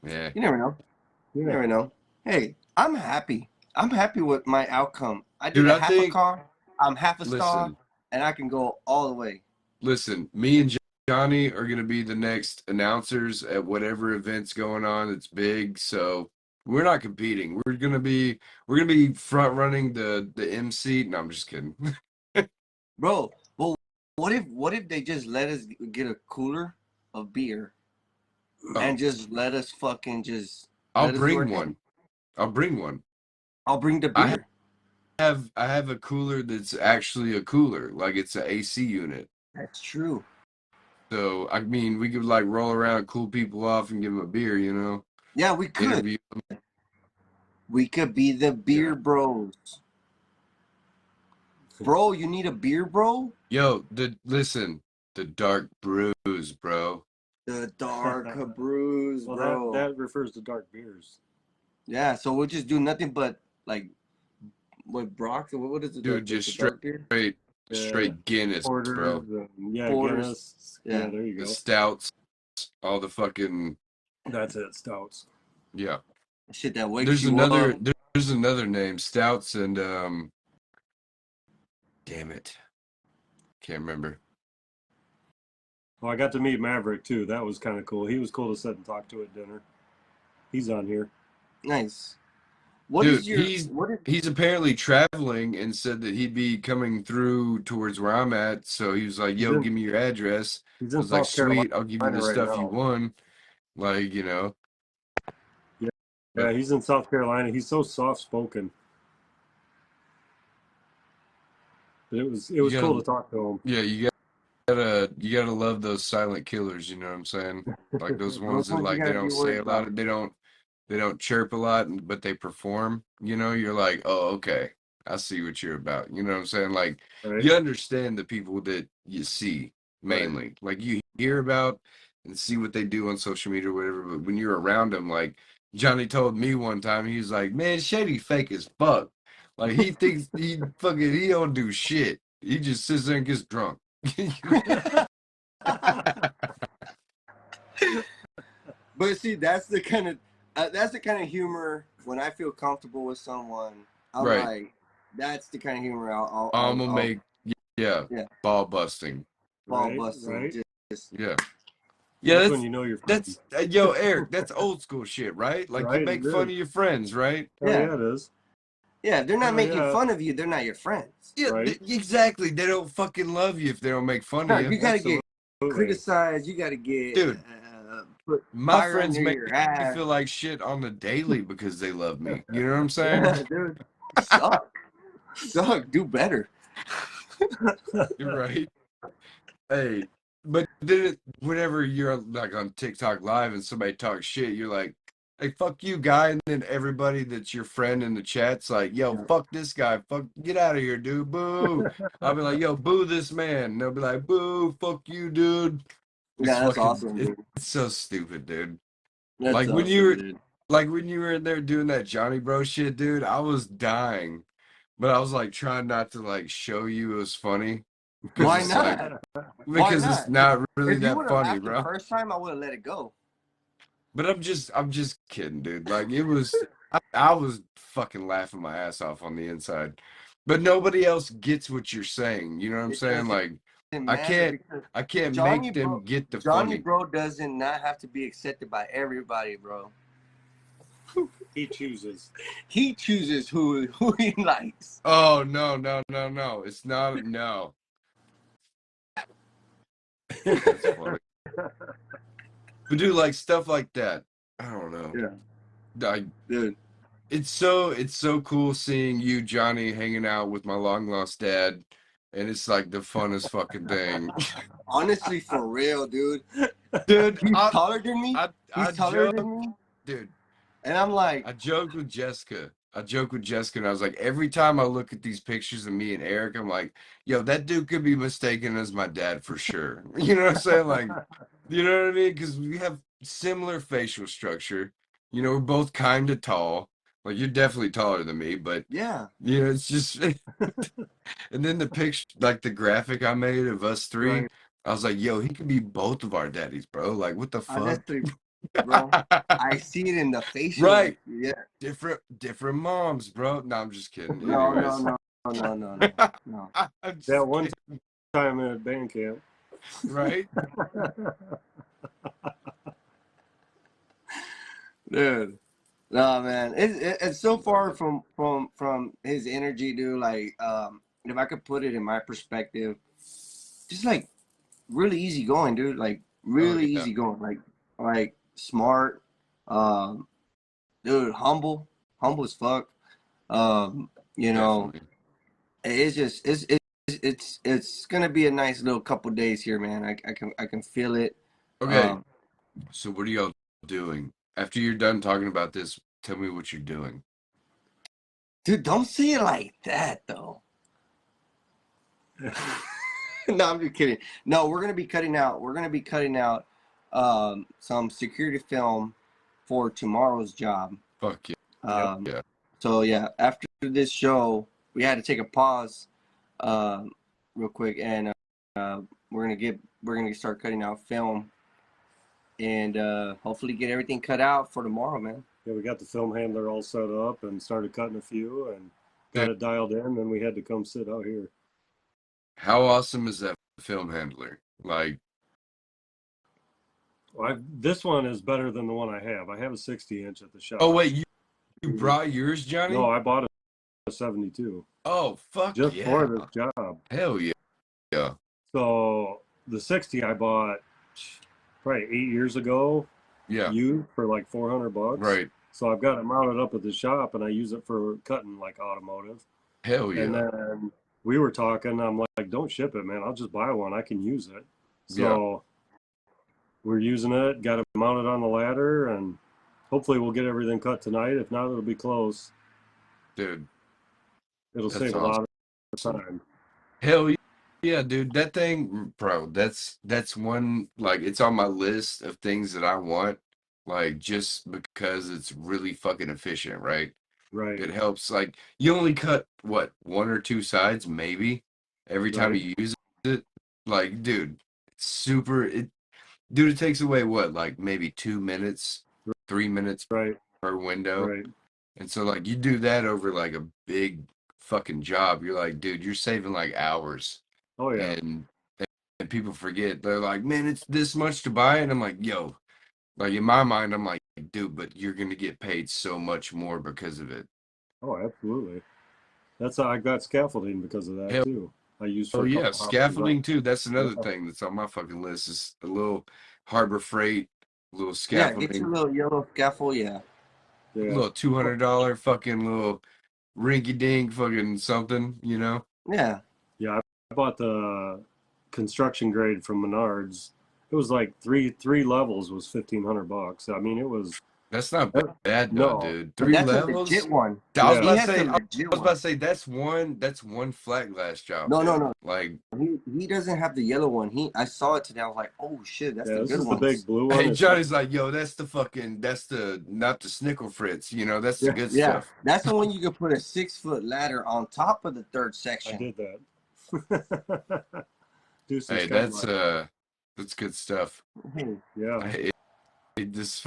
Yeah. You never know. You Yeah. never know. Hey, I'm happy. I'm happy with my outcome. I did Dude, a I half a think, car. I'm half a star, listen, and I can go all the way. listen, me and Johnny are gonna be the next announcers at whatever event's going on that's big. So we're not competing. We're gonna be front running the MC. No, I'm just kidding. Bro, well, what if they just let us get a cooler of beer Oh, and just let us fucking just I'll let us do our bring thing? one. I'll bring one. I'll bring the I beer. I have a cooler that's actually a cooler, like it's an AC unit. That's true. So I mean, we could like roll around, cool people off, and give them a beer, you know, Yeah, we could. interview. We could be the beer Yeah. bros. Bro, you need a beer, bro? Yo, listen, the dark brews, bro. The dark brews, Well, bro. that refers to dark beers. Yeah, so we'll just do nothing but like what Brock. What is it? Dude, The just dark beer? straight Guinness, Porters, bro. yeah, Porters. Guinness. Yeah. Yeah, there you The go. stouts, all the fucking That's it, stouts. yeah. Shit that wakes There's you another up. there's another name, stouts and damn it, can't remember. Well, I got to meet Maverick too. That was kind of cool. He was cool to sit and talk to at dinner. He's on here. Nice. What Dude, is your what is he's apparently traveling and said that he'd be coming through towards where I'm at. So he was like, He's "Yo, in give me your address." he's I in was like, South Carolina "Sweet, I'll give you the right stuff you now. want." Like, you know. Yeah, But he's in South Carolina. He's so soft spoken. But it was you cool gotta, to talk to him. yeah, you gotta love those silent killers. You know what I'm saying? Like those ones that sometimes you like they gotta be don't say worried a lot, about? they don't chirp a lot, but they perform. You know, you're like, oh, okay, I see what you're about. You know what I'm saying? Like Right, you understand the people that you see right. mainly, like you hear about and see what they do on social media or whatever. But when you're around them, like Johnny told me one time, he was like, "Man, Shady fake as fuck. Like he thinks he don't do shit. He just sits there and gets drunk." But see, that's the kind of humor when I feel comfortable with someone. I'm Right. like, that's the kind of humor I'm gonna I'll make yeah, yeah, ball busting. ball Right, busting. right. Just Yeah. Yeah, That's when you know you're that's yo, Eric, that's old school shit, right? Like you right. make It fun is. of your friends, right? Oh yeah, yeah, it is. yeah. If they're not Oh making yeah, fun of you, they're not your friends. Yeah, right. exactly. They don't fucking love you if they don't make fun No, of you. you gotta get Absolutely. criticized. You gotta get Dude, put my fire friends under make your me ass. feel like shit on the daily because they love me. You know what I'm saying? Dude, suck, do better. You're right. Hey, but then whenever you're like on TikTok live and somebody talks shit, you're like, "Hey, fuck you, guy," and then everybody that's your friend in the chat's like, "Yo, fuck this guy, fuck, get out of here, dude, boo." I'll be like, "Yo, boo this man," and they'll be like, "Boo, fuck you, dude." It's Yeah, that's fucking, awesome, it's dude. so stupid, dude. That's Like when awesome, you were, dude. like when you were in there doing that Johnny Bro shit, dude, I was dying, but I was like trying not to like show you it was funny because Why it's like. not? Why Because it's not? not really If you that would have funny, laughed the bro. first time, I would have let it go. But I'm just kidding, dude. Like it was, I was fucking laughing my ass off on the inside. But nobody else gets what you're saying. You know what I'm It saying? doesn't Like I matter can't, because I can't Johnny make Bro, them get the Johnny funny. Bro doesn't not have to be accepted by everybody, bro. He chooses. He chooses who he likes. Oh no, no, no, no! It's not. No, that's funny. But dude, like stuff like that. I don't know. Yeah, I dude. it's so cool seeing you, Johnny, hanging out with my long lost dad, and it's like the funnest fucking thing. Honestly, for real, dude. Dude, He's taller than me. I He's taller joke, than me. dude. And I'm like, I joked with Jessica. I joked with Jessica, and I was like, every time I look at these pictures of me and Eric, I'm like, yo, that dude could be mistaken as my dad for sure. You know what I'm saying? Like, you know what I mean? Because we have similar facial structure. You know, we're both kind of tall. Like, you're definitely taller than me, but yeah. you know, it's just. And then the picture, like the graphic I made of us three, Right. I was like, yo, he could be both of our daddies, bro. Like, what the fuck? Honestly, bro. I see it in the facial, Right. like, yeah. Different moms, bro. No, I'm just kidding. No, no, Anyways. no, no, no, no, no. I'm That just one kidding, time at band camp. right? Dude. No, man. It's so far from his energy, dude. Like, if I could put it in my perspective, just like really easy going, dude. Like Oh really yeah, easy going. Like smart. Um, dude, humble as fuck. You know, definitely. it's just it's gonna be a nice little couple days here, man. I can feel it. Okay, Um, so what are y'all doing? After you're done talking about this, tell me what you're doing. dude, don't say it like that though. No, I'm just kidding. No, we're gonna be cutting out. We're gonna be cutting out some security film for tomorrow's job. Fuck yeah, Yep. Um, yeah. so yeah, after this show, we had to take a pause, um, real quick, and uh, we're gonna start cutting out film, and hopefully get everything cut out for tomorrow, man. Yeah, we got the film handler all set up and started cutting a few and got it dialed in. Then we had to come sit out here. How awesome is that film handler? Like, Well, this one is better than the one I have. I have a 60-inch at the shop. oh wait, you brought yours, Johnny? No, I bought a 72 Oh, fuck just for yeah. this job. Hell yeah. Yeah. So the 60 I bought probably 8 years ago, Yeah. used for like $400. Right. So I've got it mounted up at the shop and I use it for cutting like automotive. Hell And yeah. then we were talking, I'm like, don't ship it, man. I'll just buy one. I can use it. Yeah. So we're using it, got it mounted on the ladder, and hopefully we'll get everything cut tonight. If not, it'll be close. Dude, It'll that's save a lot of awesome. time. Hell yeah, dude. That thing, bro, that's one, like, it's on my list of things that I want, like, just because it's really fucking efficient, right? Right, It helps, like, you only cut, what, one or two sides, maybe, every time right, you use it. Like, dude, dude, it takes away what, like, maybe 2 minutes, 3 minutes right, per window. right. And so, like, you do that over, like, a big fucking job. You're like, dude, you're saving, like, hours. Oh, yeah. And people forget. They're like, man, it's this much to buy. And I'm like, yo, like, in my mind, I'm like, dude, but you're going to get paid so much more because of it. Oh, absolutely. I got scaffolding because of that, Hell, too. I used oh, for a yeah, couple houses. scaffolding, too. That's another Yeah, thing that's on my fucking list is a little Harbor Freight, a little Yeah, get your scaffolding, little yellow scaffold. Yeah, a yeah. little $200 fucking little rinky-dink fucking something, you know? yeah. Yeah, I bought the construction grade from Menards. It was like three levels was $1,500. I mean, it was That's not bad though, no, dude. But 3 that's a levels? legit one. I was yeah, He about to has say, a I legit was about one. to say that's one flat glass job, No, no, dude. no. Like, He doesn't have the yellow one. I saw it today. I was like, oh shit, that's yeah. the This good is the big ones. blue one. hey, It's Johnny's like, yo, not the Snickle Fritz, you know, that's the yeah, good Yeah, stuff. that's the one you could put a 6-foot ladder on top of the third I section. did that. Do some Hey, skyline. that's good stuff. Hey, Yeah, I hate this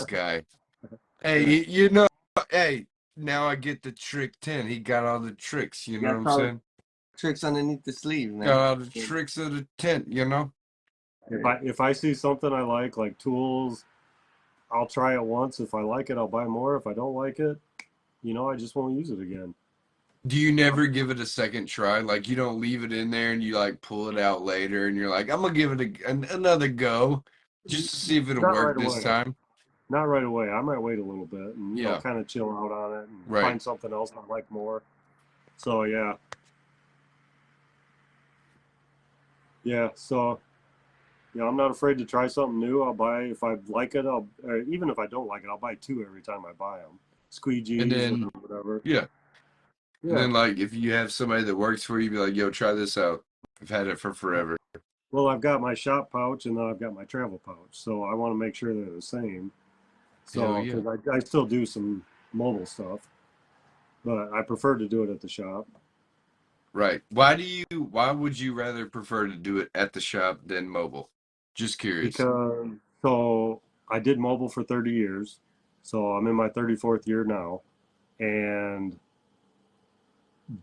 guy. Hey, you know, hey, now I get the trick 10. He got all the tricks, you know what got I'm all the saying? tricks underneath the sleeve, Got man. all the tricks of the tent, you know? if I see something I like tools, I'll try it once. If I like it, I'll buy more. If I don't like it, I just won't use it again. Do you never give it a second try? Like, you don't leave it in there and you like pull it out later and you're like, I'm gonna give it another go just to see if it'll Not work right this away. time. Not right away. I might wait a little bit and Yeah, kind of chill out on it and right. find something else I like more. So yeah. So I'm not afraid to try something new. I'll buy if I like it. Even if I don't like it, I'll buy two every time I buy them, And squeegees or then whatever. yeah, and Yeah. then like if you have somebody that works for you, be like, yo, try this out. I've had it for forever. Well, I've got my shop pouch and then I've got my travel pouch, so I want to make sure they're the same. Hell So yeah. because I still do some mobile stuff, but I prefer to do it at the shop Right. Why would you rather prefer to do it at the shop than mobile? Just curious. because so I did mobile for 30 years, so I'm in my 34th year now, and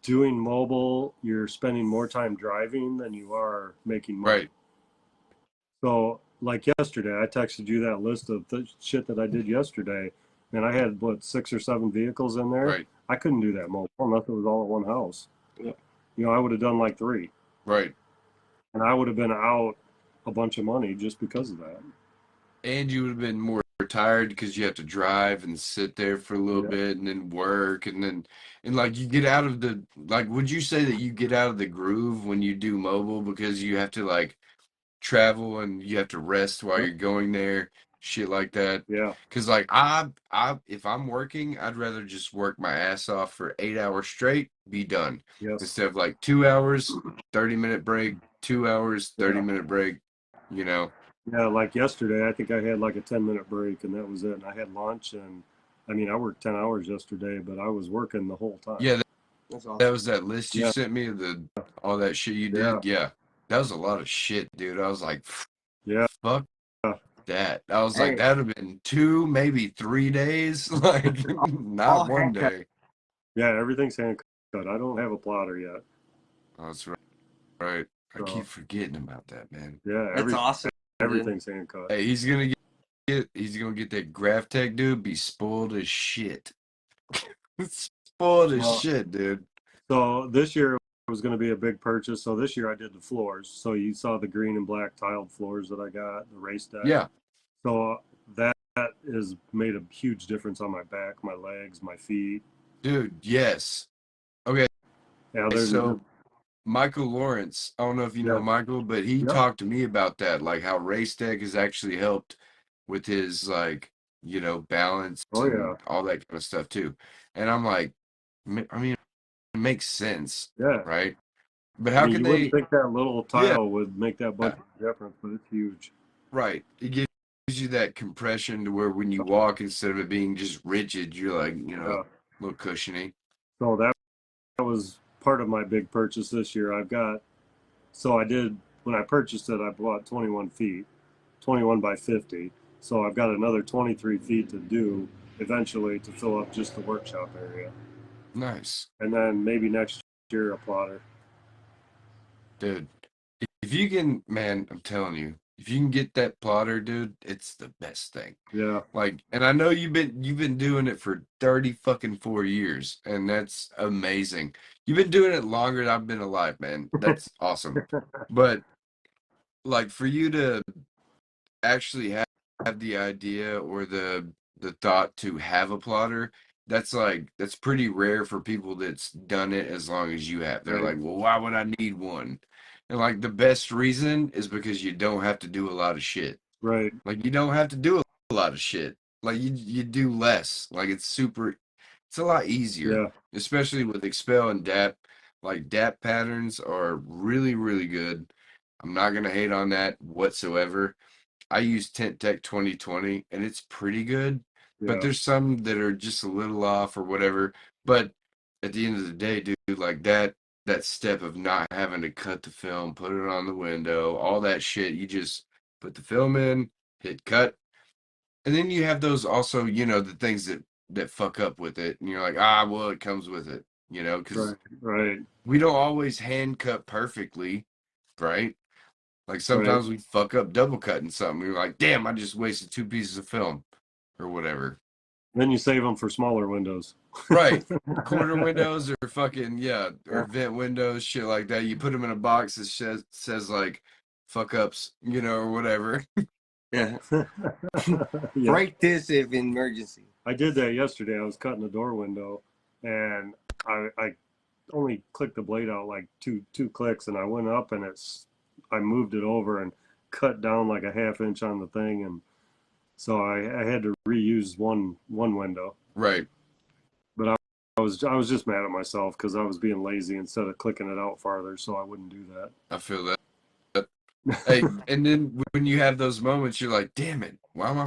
doing mobile, you're spending more time driving than you are making money. Right, So, like yesterday, I texted you that list of shit that I did yesterday, and I had what 6 or 7 vehicles in there. right, I couldn't do that mobile unless it was all at one house. I would have done like 3, right. and I would have been out a bunch of money just because of that. And you would have been more tired because you have to drive and sit there for a little Yeah, bit and then work and like you get out of the like would you say that you get out of the groove when you do mobile because you have to like travel and you have to rest while yep, you're going there, shit like that. yeah, Because like I if I'm working, I'd rather just work my ass off for 8 hours straight, be done, yes, instead of like 2 hours, 30-minute break, 2 hours, thirty yeah. minute break. You know, Yeah, like yesterday, I think I had like a 10-minute break, and that was it. And I had lunch, and I mean, I worked 10 hours yesterday, but I was working the whole time. yeah, That's that awesome. was that list you Yeah, sent me, the all that shit you yeah, did. Yeah, that was a lot of shit, dude. I was like, yeah. fuck that. I was like, Hey, that would have been 2, maybe 3 days, like not all one hand cut. day. Yeah, everything's hand cut. I don't have a plotter yet. Oh, that's right. Right. I keep So, forgetting about that, man. yeah, That's awesome, dude. everything's hand cut. Hey, he's gonna get that Graph Tech dude, be spoiled as shit. Spoiled as Well, shit, dude. so this year was going to be a big purchase. So this year I did the floors. So you saw the green and black tiled floors that I got, the race deck. Yeah, So that has made a huge difference on my back, my legs, my feet. dude, yes. Okay, Yeah, there's so Michael Lawrence, I don't know if you know yeah, Michael, but he yep. talked to me about that, like how Race Tech has actually helped with his like, balance Oh yeah, and all that kind of stuff too. And I'm like, I mean, it makes sense, yeah. right? But I how mean, can you wouldn't they, think that little yeah, tile would make that much of a difference, but it's huge. right. It gives you that compression to where when you walk, instead of it being just rigid, you're like, Yeah. a little cushiony. So that was part of my big purchase this year. So I did, when I purchased it, I bought 21 feet, 21 by 50. So I've got another 23 feet to do eventually to fill up just the workshop area. Nice, And then maybe next year a plotter. dude. If you can, man, I'm telling you, if you can get that plotter, dude, it's the best thing. Yeah. Like, and I know you've been doing it for 30 fucking 4 years, and that's amazing. You've been doing it longer than I've been alive, man. That's awesome. But like for you to actually have the idea or the thought to have a plotter, that's pretty rare for people that's done it as long as you have. They're Right. like, well, why would I need one? And like the best reason is because you don't have to do a lot of shit. Right. Like you don't have to do a lot of shit. Like you do less. Like it's a lot easier, Yeah. especially with Expel and DAP. Like DAP patterns are really, really good. I'm not gonna hate on that whatsoever. I use Tent Tech 2020 and it's pretty good, but Yeah. there's some that are just a little off or whatever. But at the end of the day, dude, like that step of not having to cut the film, put it on the window, all that shit, you just put the film in, hit cut, and then you have those also, the things that fuck up with it, and you're like, well, it comes with it, because Right. Right. we don't always hand cut perfectly, right? Like Right. sometimes we fuck up double cutting something. We're like, damn, I just wasted 2 pieces of film or whatever. Then you save them for smaller windows. Right. Quarter windows or fucking, yeah, or Yeah. vent windows, shit like that. You put them in a box that says like fuck ups, or whatever. Yeah. Yeah. Break this if emergency. I did that yesterday. I was cutting a door window, and I only clicked the blade out like two clicks, and I went up and I moved it over and cut down like a half inch on the thing, and so I had to reuse one window. Right. But I was just mad at myself because I was being lazy instead of clicking it out farther, so I wouldn't do I feel that. Hey, and then when you have those moments, you're like, damn it, why am I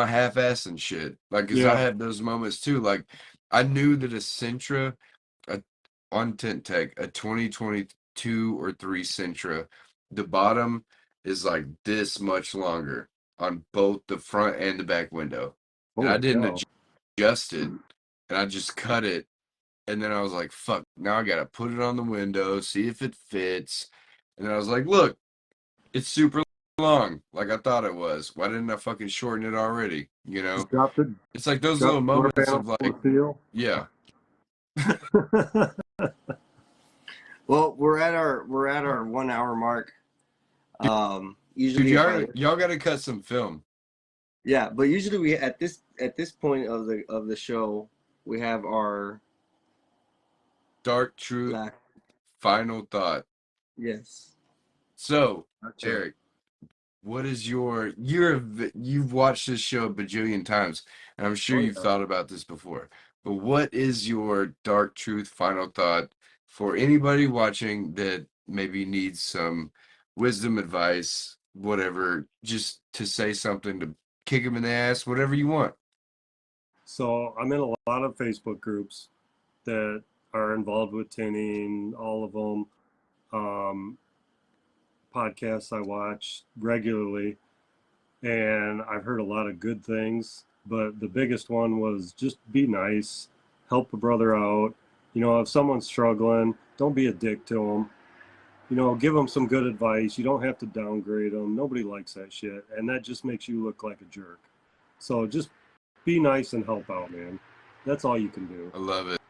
half-assing shit? Like, 'cause I Yeah. had those moments too. Like, I knew that a Sentra, a, on Tent Tech, a 2022 or 3 Sentra, the bottom is like this much longer on both the front and the back window. And I Holy didn't cow. adjust it, and I just cut it. And then I was like, fuck, now I gotta put it on the window, see if it fits. And then I was like, look, it's super long, like I thought it was. Why didn't I fucking shorten it already? You know? Dropped it. It's like those little Dropped the door moments panel of full like, of steel. yeah, Well, we're at our 1 hour mark. dude, Usually, y'all gotta cut some film. yeah, but usually we at this point of the show we have our Dark truth, black. final thought. Yes. So, Gotcha. Eric, what is you've watched this show a bajillion times, and I'm sure Oh, you've yeah. thought about this before, but what is your dark truth final thought for anybody watching that maybe needs some wisdom, advice, whatever, just to say something to kick them in the ass, whatever you want? So I'm in a lot of Facebook groups that are involved with tinning, all of them. Podcasts I watch regularly, and I've heard a lot of good things. But the biggest one was just be nice, help a brother out. You know, if someone's struggling, don't be a dick to them. You know, give them some good advice. You don't have to downgrade them. Nobody likes that shit, and that just makes you look like a jerk. So just be nice and help out, man. That's all you can do. I love it.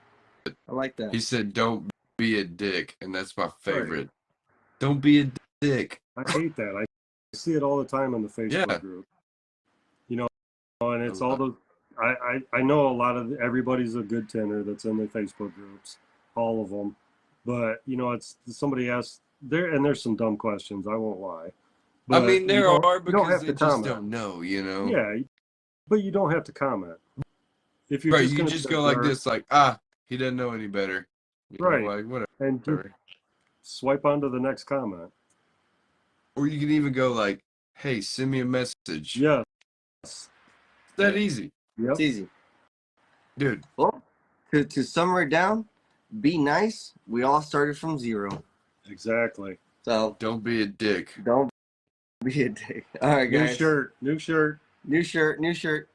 I like that. He said, "Don't be a dick," and that's my Right. favorite. Don't be a dick. I hate that. I see it all the time on the Facebook Yeah. group. You know, and it's I all love the. I know a lot of everybody's a good tinner that's in the Facebook groups, all of them. But you know, it's somebody asked there, and there's some dumb questions. I won't lie. I But mean, you there are you don't because have they to just comment. don't know, you know? Yeah, but you don't have to comment. If you're Right, just you gonna just be a go like jerk, this, like, he doesn't know any better. You know, right, like, whatever. and just swipe on to the next comment. Or you can even go like, hey, send me a message. Yes. It's that easy. Yep. It's easy. Dude, Well, to sum it down, be nice. We all started from zero. Exactly. So don't be a dick. don't be a dick. All right, New guys. shirt. New shirt. New shirt. New shirt.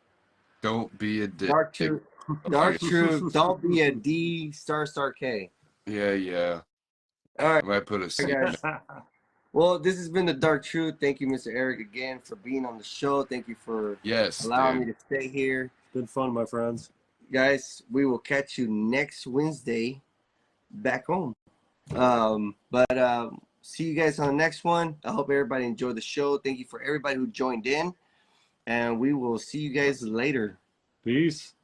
Don't be a dick. Dark truth. Dark truth. Don't be a D star K. Yeah. All I right, might put a C. guys. Well, this has been the Dark Truth. Thank you, Mr. Eric, again for being on the show. Thank you for Yes, allowing dude. me to stay here. Been fun, my friends. Guys, we will catch you next Wednesday back home. But see you guys on the next one. I hope everybody enjoyed the show. Thank you for everybody who joined in. And we will see you guys later. Peace.